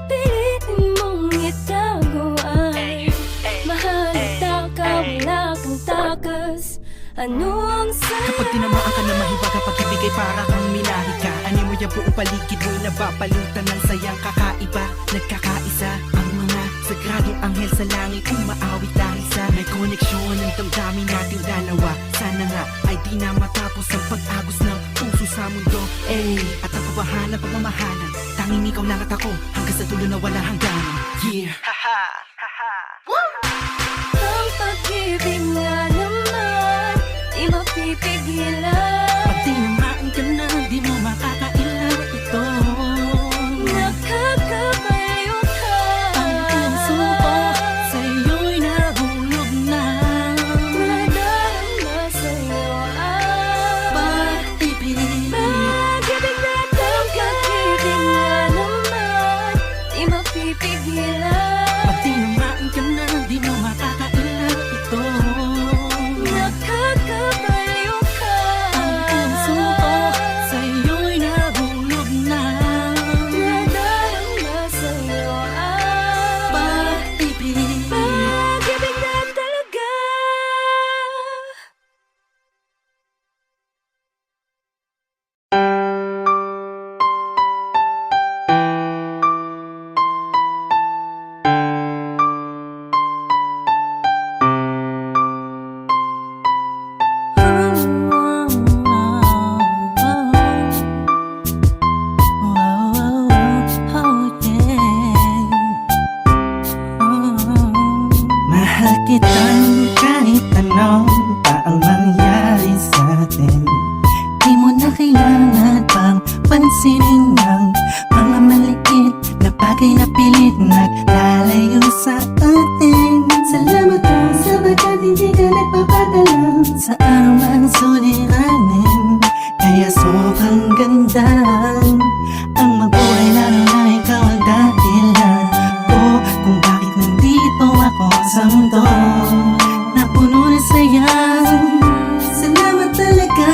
pilitin mong itago ay mahalata ka, wala kang takas. Ano ang Kapag tinamaan ka na mahiwaga, pag-ibig ay para kang minahi ka. Ani mo yung buong paligid mo'y nababalutan ng sayang kakaiba. Nagkakaisa ang mga sagradong anghel sa langit, umaawit dahil sa may koneksyon ng damdamin nating dalawa. Sana nga ay di na matapos ang pag-agos ng puso sa mundo. At ang kabahalan, pagmamahalan, tanging ikaw lang at ako, hanggang sa dulo na wala hangganan. Yeah. Haha, haha. ang pag-ibig nga naman, di mapipigilan. Pag tinamaan ka na, di mo makakailan ito. Nakakabaliw bagay na pilit naglalayo sa atin. Salamat lang sapagkat hindi ka nagpapadala sa anumang suliranin. Kaya sobrang ganda ang mabuhay lalo na ikaw ang dahilan ko kung bakit nandito ako sa mundo na puno ng saya. Salamat talaga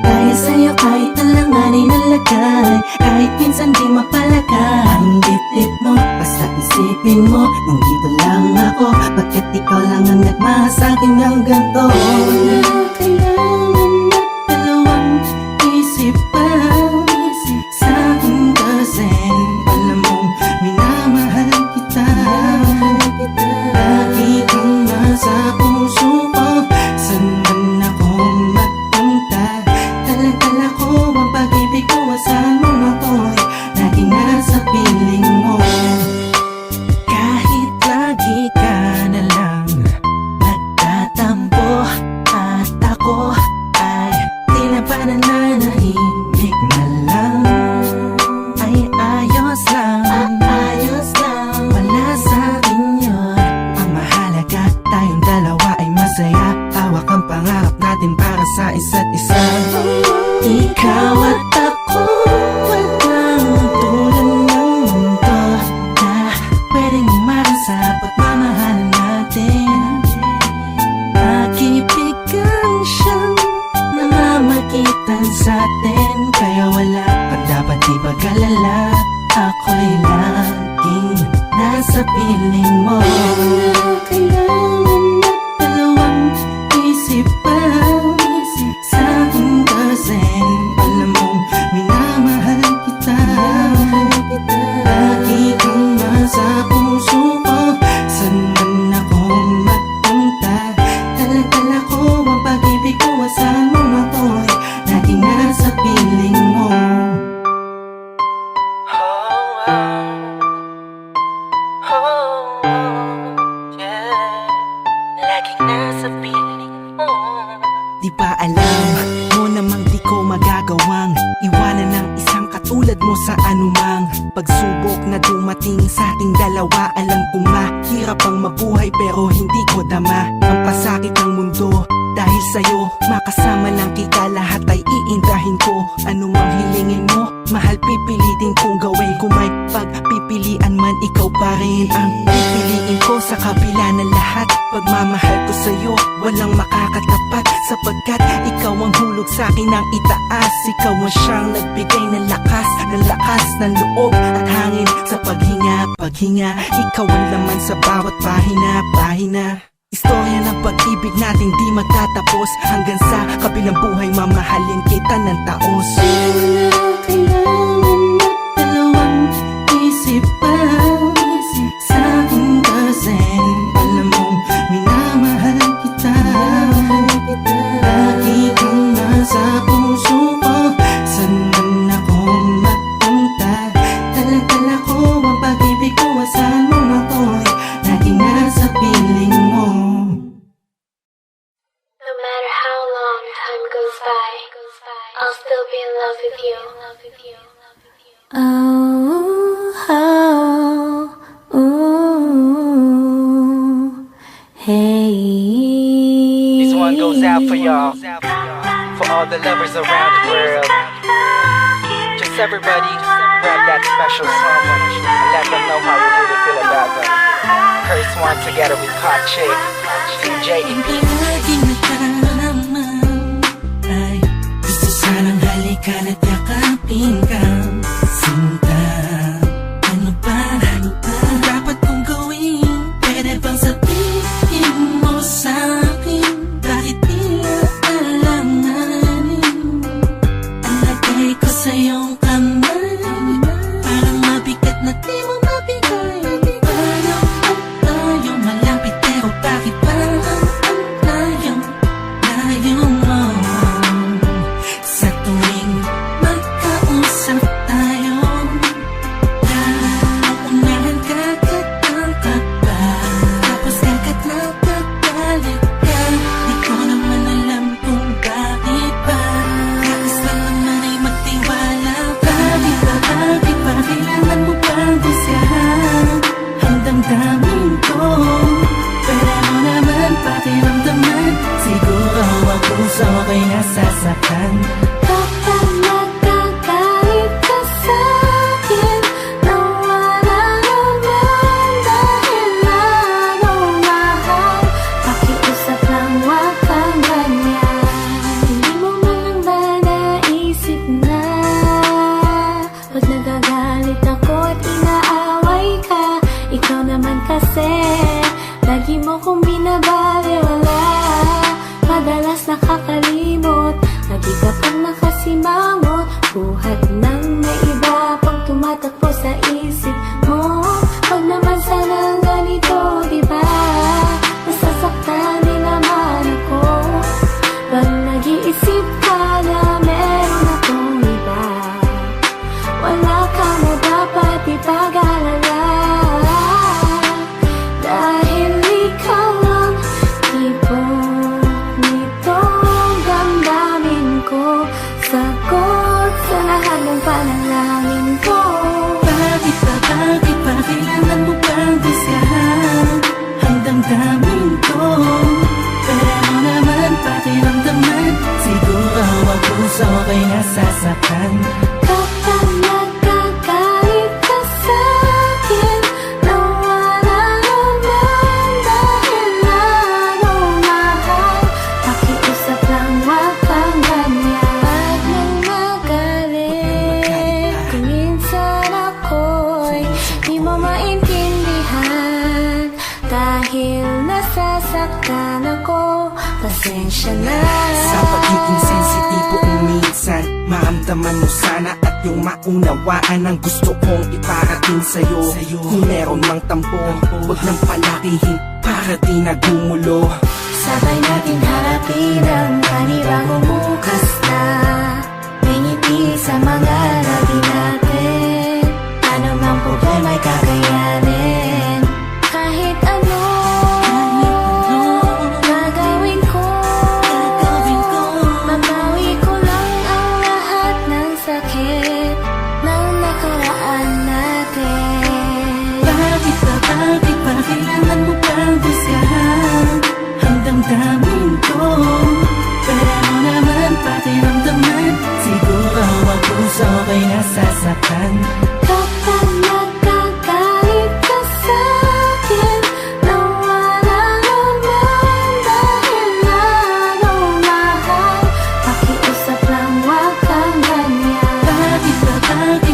dahil sa'yo kahit alanganin ang lagay, kahit minsan di mapalagay ang dibdib mo, basta isipin mo nandito lang ako, bakit ikaw lang ang nagmahal sa'kin ng ganito. Wala kailangan na dalawang isip pa sa akin kasi alam mong minamahal kita. Lagi kang nasa puso ko, saan man ako magpunta. Dala-dala ko ang pag-ibig ko, asahan mo ako'y laging nasa piling mo. Kahit lagi ka na lang nagtatampo at ako ay tila ba nananahimik na lang, ay ayos lang, ayos lang. Wala sa akin yun, ang mahalaga tayong dalawa ay masaya. Hawak ang pangarap natin para sa isa't isa. Ikaw at ako, walang tulad ng mundo na pwedeng umarang sa pagmamahalan natin. Pag-ibig ang siyang namamagitan sa atin, kaya wala pa dapat ipag-alala. Ako'y laging nasa piling mo. Wala kailangan na dalawang isip pa sa akin kasi alam mong minamahal kita. Lagi kang nasa puso ko, saan man ako magpunta. Dala-dala ko ang pag-ibig ko, asahan mo ako'y laging nasa piling mo. Laging nasa piling mo. Di ba alam mo namang di ko magagawang iwanan ng isang katulad mo sa anumang pagsubok na dumating sa ating dalawa. Alam kong mahirap ang mabuhay pero hindi ko dama ang pasakit ng mundo. Dahil sa'yo, makasama lang kita, lahat ay iindahin ko. Anumang hilingin mo, mahal pipilitin kong gawin. Kung may pagpipilian man, ikaw pa rin ang pipiliin ko sa kabila ng lahat. Pagmamahal ko sa'yo, walang makakatapat, sapagkat ikaw ang hulog sa'kin ng itaas. Ikaw ang siyang nagbigay ng lakas ng loob at hangin sa paghinga. Ikaw ang laman sa bawat pahina. Istorya ng pag-ibig nating di magtatapos, hanggang sa kabilang buhay mamahalin kita ng taos. Wala kailangan na dalawang isip pa sa akin kasi alam mong minamahal kita. Lagi kang nasa puso ko, saan man ako magpunta. Dala-dala ko ang pag-ibig ko, asahan mo ako'y laging nasa piling mo. No matter how long time goes by, I'll still be in love with you. Hey. This one goes out for y'all, for all the lovers around the world. Just everybody grab that special someone and let them know how you really feel about them. Curse one together with Hot Chick, DJ EP. Lagi nagkaraman ay gusto sanang halikan at yakapin ka. Sinta, ano ba ang dapat kong gawin? Pwede bang sabihin mo sa'kin? Bakit tila alanganin ang lagay ko sa iyong kamay? Parang mabigat na di mo mabigay. Paano kung tayo malapit pero bakit parang layo mo? Sa tuwing magkausap isip mo. Wag naman sana ganito, diba? Nasasaktan din naman ako pag nag-iisip ka na meron akong iba. Wala ka na dapat ipag-alala, dahil ikaw ang tipong nitong damdamin ko. Sagot sa lahat ng panalangin ko. Bakit ba kailangan mo pang husgahan ang damdamin ko? Pero naman pakiramdaman, siguro ang puso ko'y nasasaktan. Kapag nagkagalit ka sa'kin, nawala naman dahil lalong mahal. Pakiusap lang, wag kang ganyan. Pag nagmagalit, kung minsan ako'y di mo maintindihan, dahil nasasaktan ako, pasensya na. Sa pagiging sensitibo minsan maramdaman mo sana at yung maunawaan ang gusto kong iparating sa'yo. Kung meron mang tampo, huwag nang palakihin para di nagumulo. Sabay natin harapin ang panibagong bukas na may ngiti sa mga labi natin. Ano mang problema'y kakayanin. Kahit ano gagawin ko, mabawi ko lang ang lahat ng sakit ng nakaraan natin. Bakit ba kailangan mo pang husgahan ang damdamin ko? Pero naman pakiramdaman, siguro ang puso ko'y nasasaktan. Kapag nagkagalit ka sa'kin, nawala naman dahil lalong mahal. Pakiusap lang, wag kang ganyan. Bakit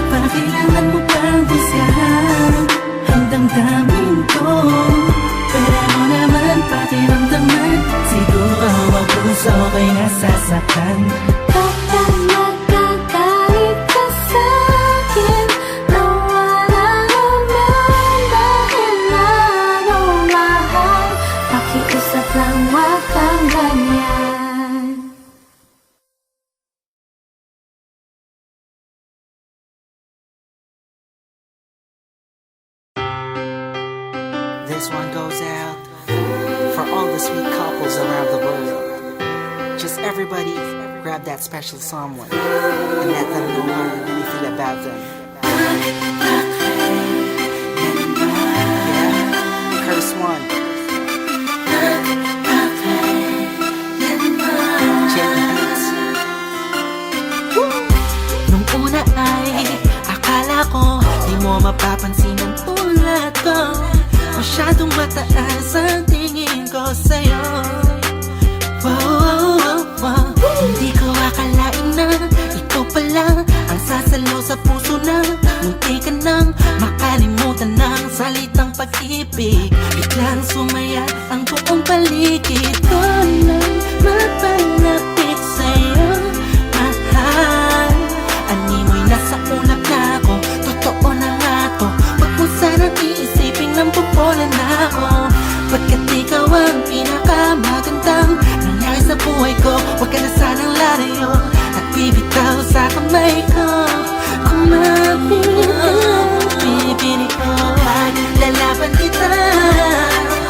ba kailangan mo pang husgahan ang damdamin ko? Pero naman pakiramdaman, siguro ang puso ko'y nasasaktan. Kapag nagkagalit ka sa'kin, nawala naman dahil lalong mahal. Pakiusap lang, wag kang ganyan. This one goes out for all the sweet couples around the world. Just everybody grab that special someone and let them know how you really feel about them. Yeah, Curse One. Jelly Beats. Nung una ay akala ko di mo mapapansin ang tulad ko. Masyadong mataas ang tingin ko sa'yo. Wow. Hindi ko akalain na ikaw pala ang sasalo sa puso na munti ka nang makalimutan ng salitang pag-ibig. Biglang sumaya ang buong paligid ko nang mapalapit sa'yo, mahal. Animoy nasa ulap na ako, totoo na nga to. Wag mo sanang iisipin nang pupulan na ako, pagkat ikaw ang pinakamagandang nangyari sa buhay ko. Huwag ka na sanang lalayo at bibitaw sa kamay ko. Kung mapipili ko ay lalaban kita,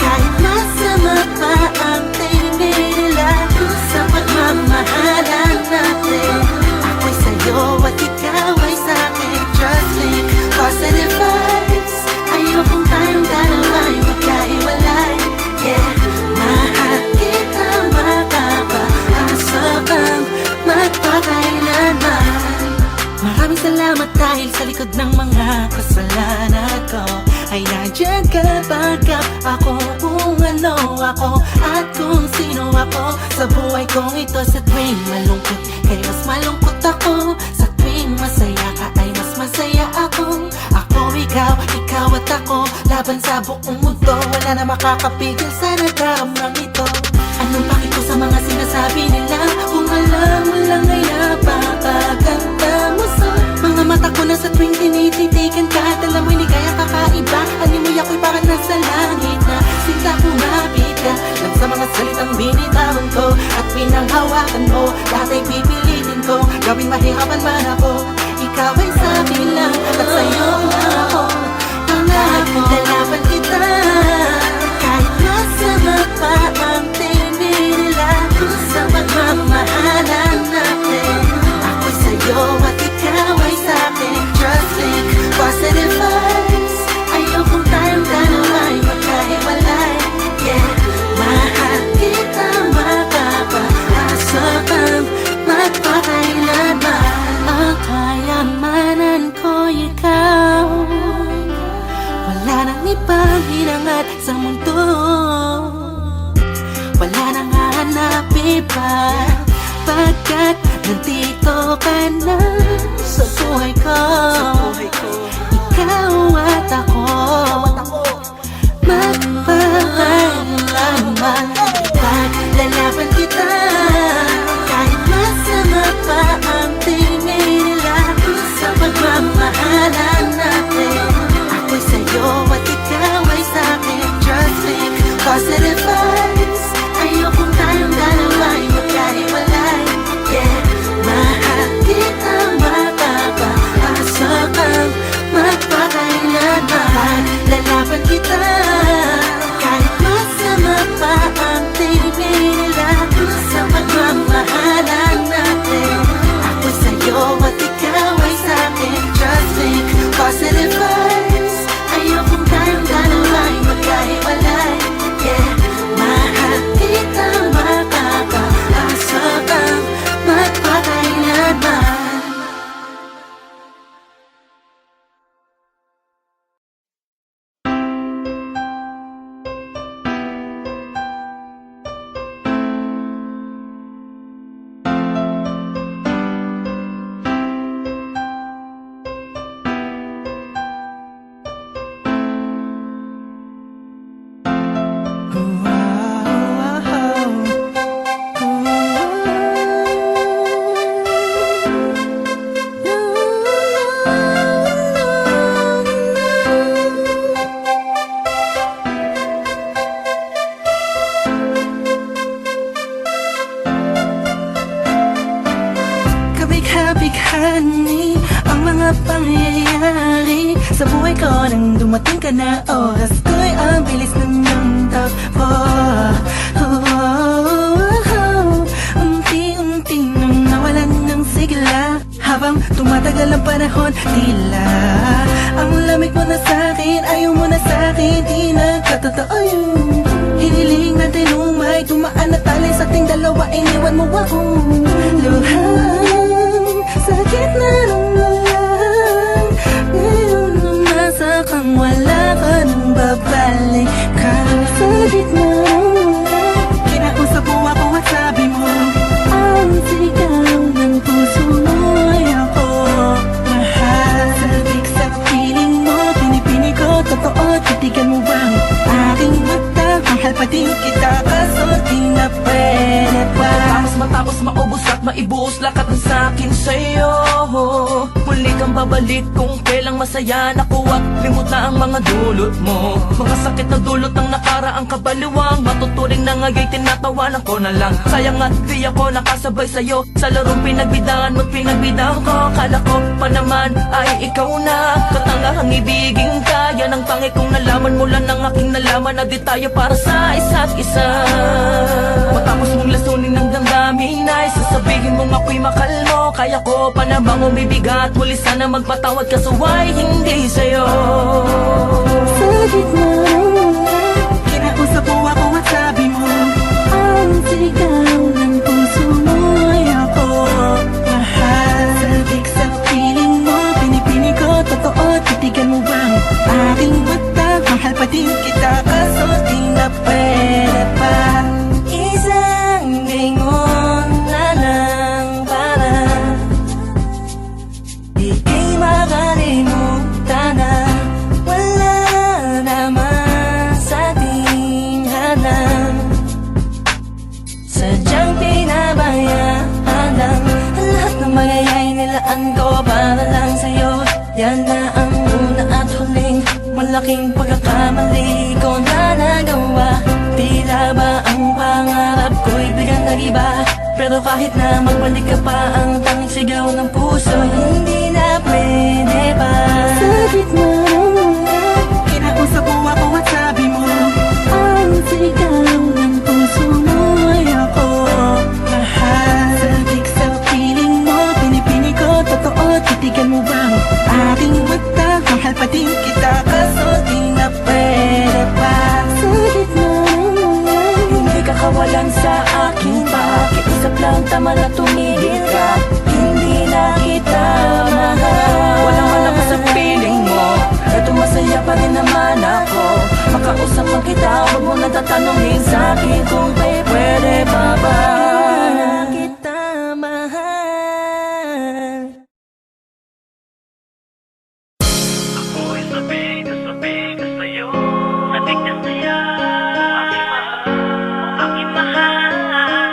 kahit masama pa ang tingin nila sa pagmamahalan natin. Ako'y sa'yo at ikaw ay sa'kin. Just think positive vibes. Ayokong tayong dalawa'y magkaiwalay. Yeah, mahal kita makapag-asap ang magpakailanman. Maraming salamat dahil sa likod ng mga kasalanan ko ay nandiyan ka pagkat ako kung ano ako at kung sino ako sa buhay kong ito. Sa tuwing malungkot kay mas malungkot ako, sa tuwing masaya ka ay mas masaya ako. Ako, ikaw at ako, laban sa buong mundo. Wala na makakapigil sa nagkaramang ito. Anong paki ko sa mga sinasabi nila? Kung alam mo lang ay napakaganda mo sa mga mga mata ko na sa tuwing tinititigan ka at alam mo'y ligaya kakaiba. Animoy ako'y parang nasa langit na sinta kumapit ka lang sa mga salitang binitawan ko at pinanghawakan mo. Lahat ay pipilitin ko, gawin mahirapan man ako. Ikaw ay sa akin lang at sa'yo na ako. Lalaban kita kahit masama pa ang tingin nila sa pagmamahalan natin. Ako'y sa'yo at ikaw ay sa'kin. Just think positive vibes. Ayokong tayong dalawa'y magkahiwalay. Yeah, mahal kita makapag-asa kang magpakailanman. Ang kayamanan ko'y ikaw, wala nang ibang hinangat sa mundo, wala nang hanapin pa, pagkat nandito ka na sa buhay ko. Ikaw at ako, magpakailanman. Paglalaban kita kahit masama pa ang tingin nila sa pagmamahalan natin. Ako'y sa'yo at ikaw ay sa'kin. Just think positive vibes. Ayokong tayong dalawa'y magkahiwalay. Yeah, mahal kita makapag-asa kang magpakailanman. Lalaban kita kahit masama pa ang tingin nila sa pagmamahalan natin. Ako'y sa'yo at ikaw ay sa'kin. Just think positive vibes. Ayokong tayong dalawa'y magkahiwalay. Yeah, mahal kita makapag-asa kang magpakailanman. Kabig-habighani ang mga pangyayari sa buhay ko nang dumating ka na. Oras ko'y ang bilis ng iyong takbo. Unti-unti nang nawalan ng sigla. Habang tumatagal ang panahon, tila ang lamig mo na sa'kin, ayaw mo na sa'kin, di nagkatotoo yun. Hiniling natin umay, tumaan na tali sa ating dalawa, iniwan mo ako. Luhang sakit na ramdaman, ngayon nung nasa kang wala ka nang babalik ka sa gitna. Kinausap mo ako at sabi mo, ang sigaw ng puso mo ay ako mahal. Sabik sa piling mo, pinipini ko, totoo, titigan mo bang aking mata? Mahal pa din kita, kaso di na pwede pa. Matapos maubos at maibuos lakat ng sakin sa'yo, muli kang babalik kung kailang masaya naku at limot na ang mga dulot mo. Mga sakit na dulot ng nakaraang kabaliwang, matuturing na ngay'y tinatawanan ko na lang. Sayang at di ako nakasabay sa'yo sa larong pinagbidahan mo't pinagbidahan ko. Kala ko pa naman ay ikaw na katangahang ibiging kaya ng tangi kong nalaman mula ng aking nalaman na di tayo para sa isa't isa. Matapos mong lasunin ng damdamin ay sasabihin mong ako'y makalmo. Kaya ko pa na bang umibigat, muli sana magpatawad ka so why hindi sa'yo. Sa gitna, kinausap mo ako at sabi mo, ang sigaw ng puso mo ay ako mahal. Sabik sa piling mo, pinipini ko, totoo, titigan mo bang aking mata? Mahal pa din kita, kaso di na pwede pa. Isang lingon na lang para ika'y makalimutan na wala naman sa ating hanap. Sadyang pinabayaan lang ang lahat ng bagay ay nilaan ko para lang sa'yo. malaking pagkakamali ko na nagawa. Tila ba ang pangarap ko'y biglang nag-iba? Pero kahit na magbalik ka pa, ang tanging sigaw ng puso hindi na pwede pa. Sa gitna ng ulan, Kinausap mo ako at sabi mo ang sigaw ng puso mo'y ako. mahal. Sabik sa piling mo, pinipili ko, totoo, titigan mo ba ang aking mata? Mahal pa din kita, kaso di na pwede pa. Sa gitna ng ulan, Hindi ka kawalan sa aking pakiusap lang, tama na tumigil ka. Hindi na kita mahal. Walang man ako sa piling mo, eto masaya pa rin naman ako. Makausap man kita, huwag mo nang tatanungin sa akin kung pwede pa ba. Hindi na kita mahal. Ako'y sabi ka sa'yo, sabik na saya, aking mahal.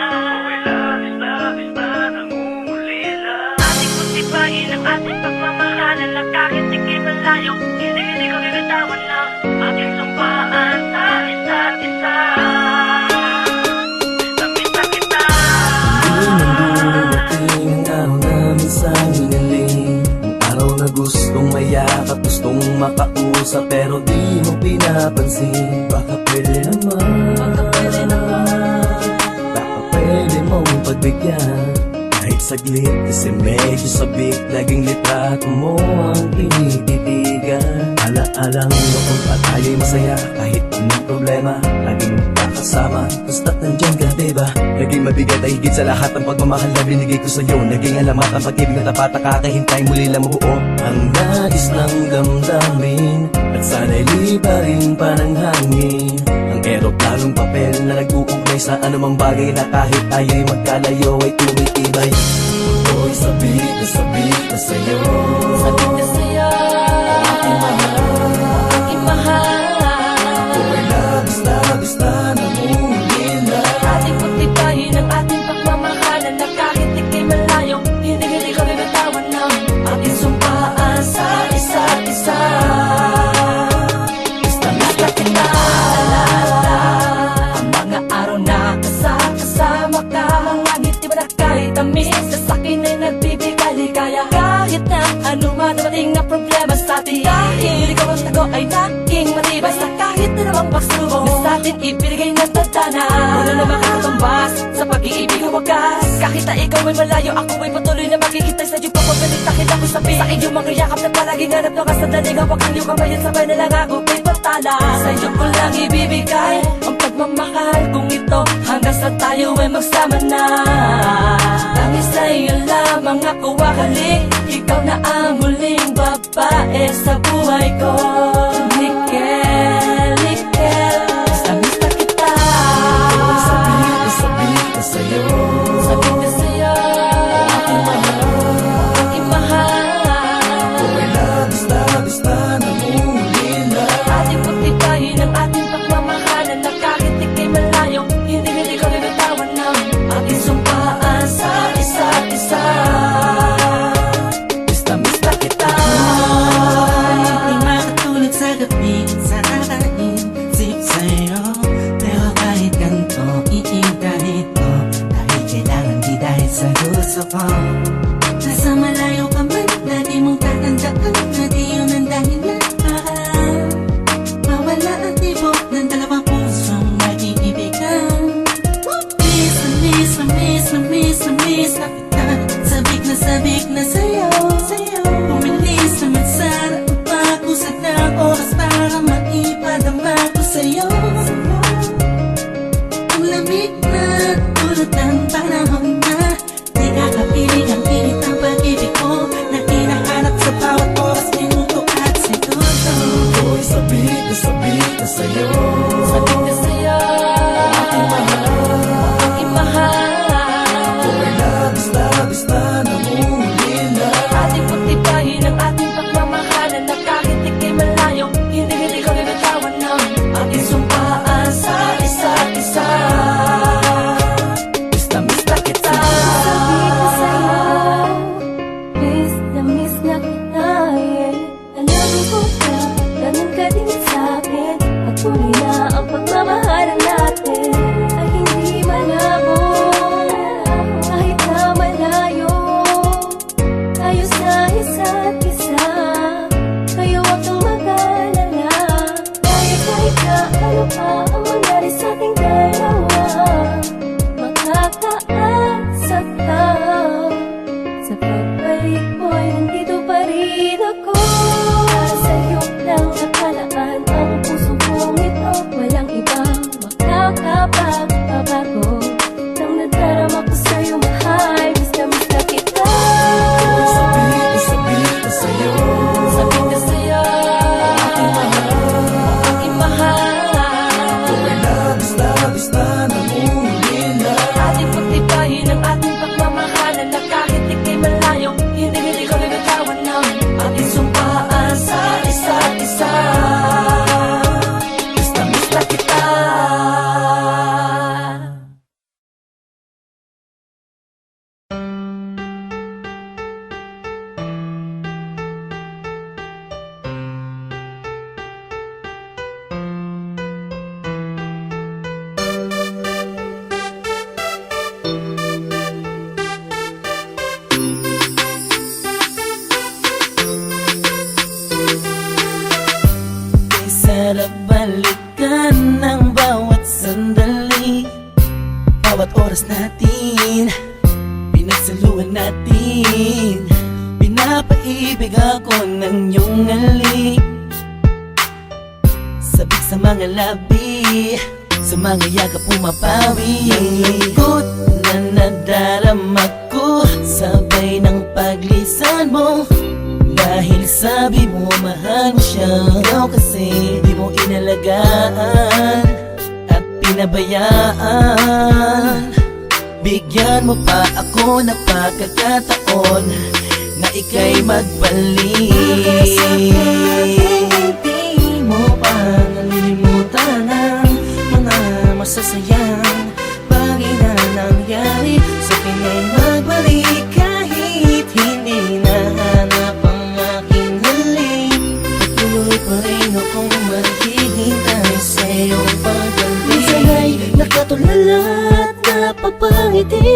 Ako'y labis na nangungulila. Ating kutipahin ang ating pagmamahalan na kahit ika'y malayo, hindi ko nilitawan lang aking sumpaan sa isa't isa. Basta kita. Dumating ang araw na minsan hinaling, ang araw na gustong mayakap, gustong makausap, pero di mo pinapansin. Baka pwede naman, baka pwede mong pagbigyan kahit saglit, kasi medyo sabik. Laging litrato mo ang tinititigan. Ala-alang noon pa tayo'y masaya, kahit anong problema laging kakasama, basta't nandyan ka, diba? Naging mabigat ay higit sa lahat ang pagmamahal na binigay ko sa'yo. Naging alamat ang pag-ibig na tapat, nakakahintay muli lang mabuo ang nais ng damdamin, at sana'y libarin pa ng hangin ang eroplanong papel na nag-uugnay sa anumang bagay na kahit tayo'y magkalayo ay tumitibay. Ako'y sabik na sa'yo, Sabik na sa'yo, aking mahal. aking mahal. Ako'y labis na namumulila. Ating pagtibayin ang ating pagmamahalan na kahit ika'y malayo, hindi ko nilitawan ng ating sumpaan sa isa't isa. Basta kita. Ang mga araw na kasama ka, mga ngiti mo na kahit tamis na sa'kin ay nagbibigay ligaya. Kahit na ano man dumating na problema sa atin, dahil ikaw ang tago ay naging matibay. Sa kahit na namang pagsubok na sa atin ibinigay ng tadhana, wala na makakatumbas sa pag-iibig ang wagas. Kahit na ikaw ay malayo, ako ay patuloy na makikitay sa iyo. Papalit takit ako sabi sa iyong mga yakap na palaging hanap na kasadaling hawak ang iyong kamay at sabay na lang ako may patala. Sa iyo ko lang ibibigay ang pagmamahal kong ito hanggang sa tayo ay magsama na. Dahil sa iyo lamang ako akalik, ikaw na ang muling babae sa buhay ko. Nikel, basta kita. Sabik na sa'yo, Sabik na sa'yo, aking mahal. aking mahal. Ako'y labis na namumulila. Ating pagtibayin ang ating pagmamahalan na kahit ika'y malayo, hindi ko nilitawan ng ating sumpaan sa isa't isa. Basta kita. Di makatulog sa gabi, sa kakaisip sa'yo. Pero kahit ganito, iindahin ko, dahil kailangan di dahil sa gusto ko. Nasa malayo ka man, lagi mong tatandaan na di yun ang dahilan para mawala ang tibok ng dalawang pusong nag-iibigan. Miss na kita, sabik na sa'yo. Bumilis naman sana ang pag-usad ng oras para maipadama ko sa'yo. Ang lamig na tulad ng panahon na di kakapiling ang init ng pag-ibig ko na hinahanap sa bawat oras, minuto at segundo. Ako'y sabik na sa'yo, Sabik na sa'yo, aking mahal. aking mahal. Ako'y labis na namumulila. Ating pagtibayin ang ating pagmamahalan na kahit ika'y malayo, hindi ko nilitawan ng ating sumpaan sa isa't isa. Basta kita. sabik na sa'yo, miss na kita, yeah. Alam ko ba, ganun ka din Ano pa ang mangyari sa ating dalawa? Makakaasa ka. Sa pagbalik mo'y nandito pa rin ako. Para sa'yo lang nakalaan ang puso kong ito. Walang ibang makakapagpabago. Nang nadarama ko sa'yo, mahal, miss na kita. Sabihin ko sa'yo, Sabihin ka sa'yo, aking mahal. kung may labis na namumulila. Ating pagtibayin ang ating pagmamahalan na kahit ika'y malayo, hindi ko nagatawan ng ating sumpaan sa isa't isa. Miss na kita. Sarap balikan ng bawat sandali, bawat oras natin, pinagsaluhan natin. Pinapaibig ako ng iyong halik, sabik sa mga labi, sa mga yakap pumapawi. Ang lungkot na nadarama ko, sabay ng paglisan mo. Dahil sabi mo mahal mo siya, ikaw kasi di mo inalagaan at pinabayaan. Bigyan mo pa ako ng pagkakataon na ika'y magbalik. Hindi mo pa nalilimutan ang mga masasayang bagay na nangyari. Sa pinay magbalik kahit hindi nahanap ang aking halik. Patuloy pa rin akong maghihintay sa iyong pagbalik. Minsan ay nakatulala at napapangiti.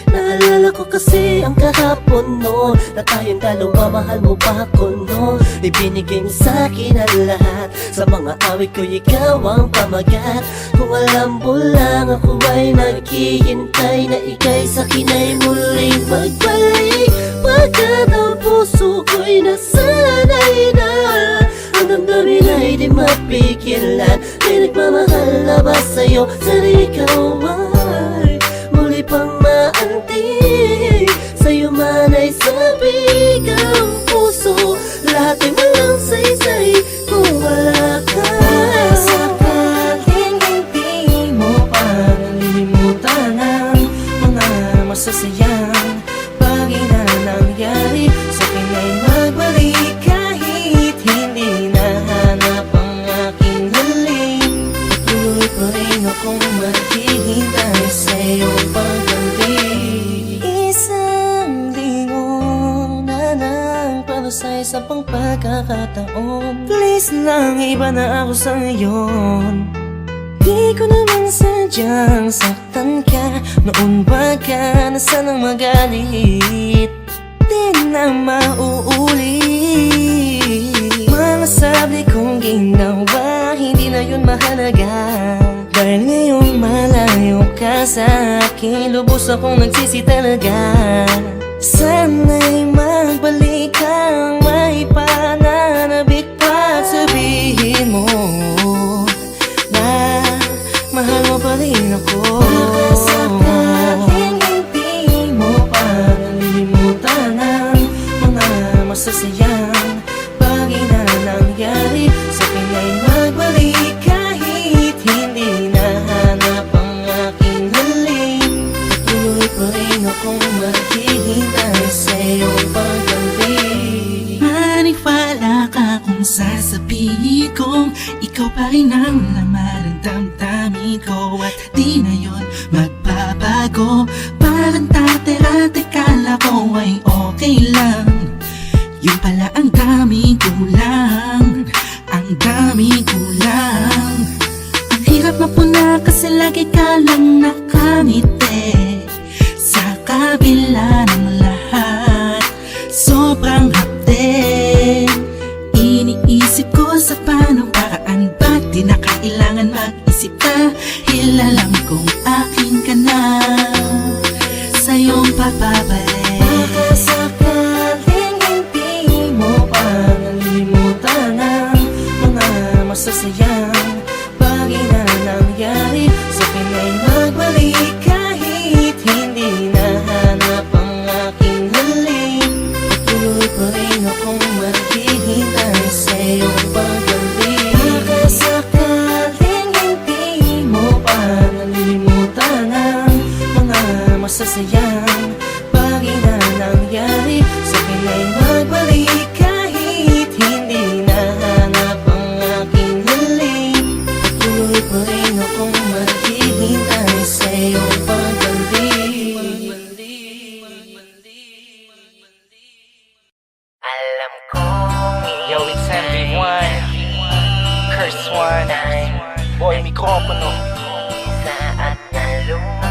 Naalala ko kasi ang kahapon no, na tayong dalawa, mahal mo pa ako no. Ibinigay mo sa'kin ang lahat, sa mga awit ko ikaw ang pamagat. Kung alam mo lang ako ay naghihintay na ika'y sa'kin ay muling magbalik. Pagkat ang puso ko'y nasanay na, ang damdamin ay di mapigilan. May nagmamahal na ba sa'yo, sana ikaw ay muli pang maantig. Sa'yo man ay sabik ang puso, lahat ay walang saysay kung wala ka. Sakaling hindi mo pa nalilimutan ang mga masasayang bagay na nangyari. Sa akin ay magbalik kahit hindi nahanap ang aking halik. Patuloy pa rin akong maghihintay sa iyong pagbalik. Isang linggo na nang para sa isang pang pagkakataon. Please lang, iba na ako sa ngayon. Di ko naman sadyang saktan ka, noon ba ka na sanang magalit? Di na mauulit. Mga sabi kong ginawa, hindi na yun mahalaga. Dahil ngayon malayo ka sa akin, lubos akong nagsisi talaga. Sana'y magbalik kang may pananabik pa at sabihin mo na mahal mo pa rin ako. Sakaling hindi mo pa nalilimutan ang mga masasayang bagay na nangyari. Sa akin ay magbalik kahit hindi nahanap ang aking halik. Patuloy pa rin akong maghihintay sa iyong pagbalik. Maniwala ka kung sasabihin kong ikaw pa rin ang laman ng damdamin ko, at di na yun magbabago. Parang dati-dati kala ko ay okay lang, yun pala ang daming kulang, ang daming kulang. Ang hirap mapuna kasi lagi ka lang nakangiti. Sa kabila ng lahat, sobrang hapde. Iniisip ko sa paano paraan, ba't di Di na kailangan mag-isip pa, alam kong akin ka na, sa'yong papabalik. Baka sakaling hindi mo pa nalilimutan ang mga masasayang bagay na nangyari sa akin ay magbalik kahit hindi nahanap ang aking halik. Patuloy pa rin akong maghihintay sa iyong pagbalik. Baka sakaling hindi mo pa nalilimutan ang mga masasayang bagay na nangyari sa akin ay magbalik kahit hindi nahanap ang aking halik. Patuloy pa rin akong maghihintay sa iyong pagbalik. Alam kong yo, it's MV1 Curse One Boy Mikropono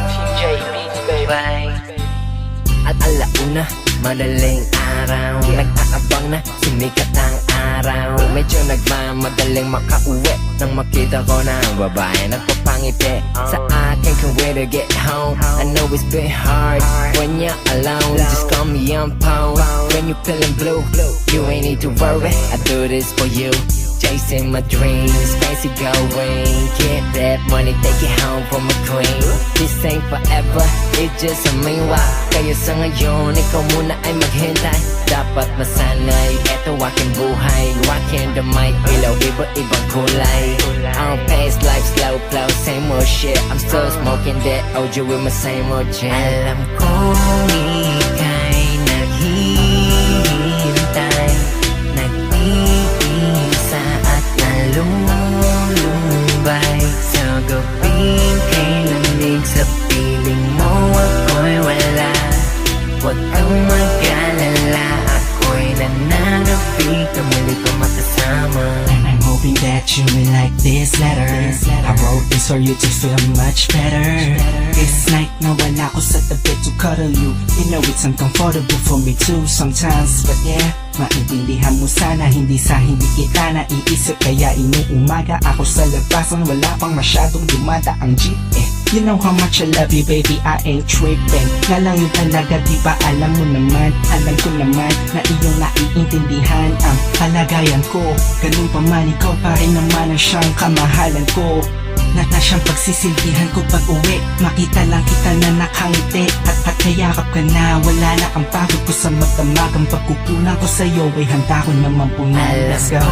TJ Beats, baby. At alauna, madaling araw, nag-aabang na sumikat ang araw. Medyo nagmamadaling makauwi nang makita ko na ang babae nagpapangiti sa akin. Can't wait to get home. I know it's been hard when you're alone. Just call me on phone when you're feeling blue. You ain't need to worry, I do this for you. Chasing my dreams, fancy going. Get that money, take it home for my queen. This ain't forever, it's just a meanwhile. Kaya sa ngayon, ikaw muna ay maghintay. Dapat masanay, eto aking buhay. Rockin' the mic, ilaw, iba-ibang kulay. I'm pace life, slow flow, same old shit. I'm still smoking that OG with my same old gin. Alam kong ika'y naghihintay, nag-iisa at nalulumbay sa gabing kay lamig sa piling mo. Ako'y wala, huwag kang mag-alala, ako'y nananabik na muli ko makasama. And I'm hoping that you will like this letter. I wrote this for you to feel much better. This night, nawala ko sa tabi to cuddle you. You know it's uncomfortable for me too sometimes, but yeah, maintindihan mo sana, hindi kita naiisip. Kaya inuumaga ako sa labasan, wala pang masyadong dumada ang jeep. You know how much I love you, baby, I ain't tripping. Nga lang yung talaga, di ba alam mo naman, alam ko naman na iyong naiintindihan ang kalagayan ko. Ganun pa man, ikaw pa rin naman ang siyang kamahalan ko. Na siyang pagsisilbihan ko pag uwi, makita lang kita na nakangiti at kayakap ka na, wala na ang pagod ko sa magdamag. Ang pagkukulang ko sa'yo ay handa ko naman punan. Let's go.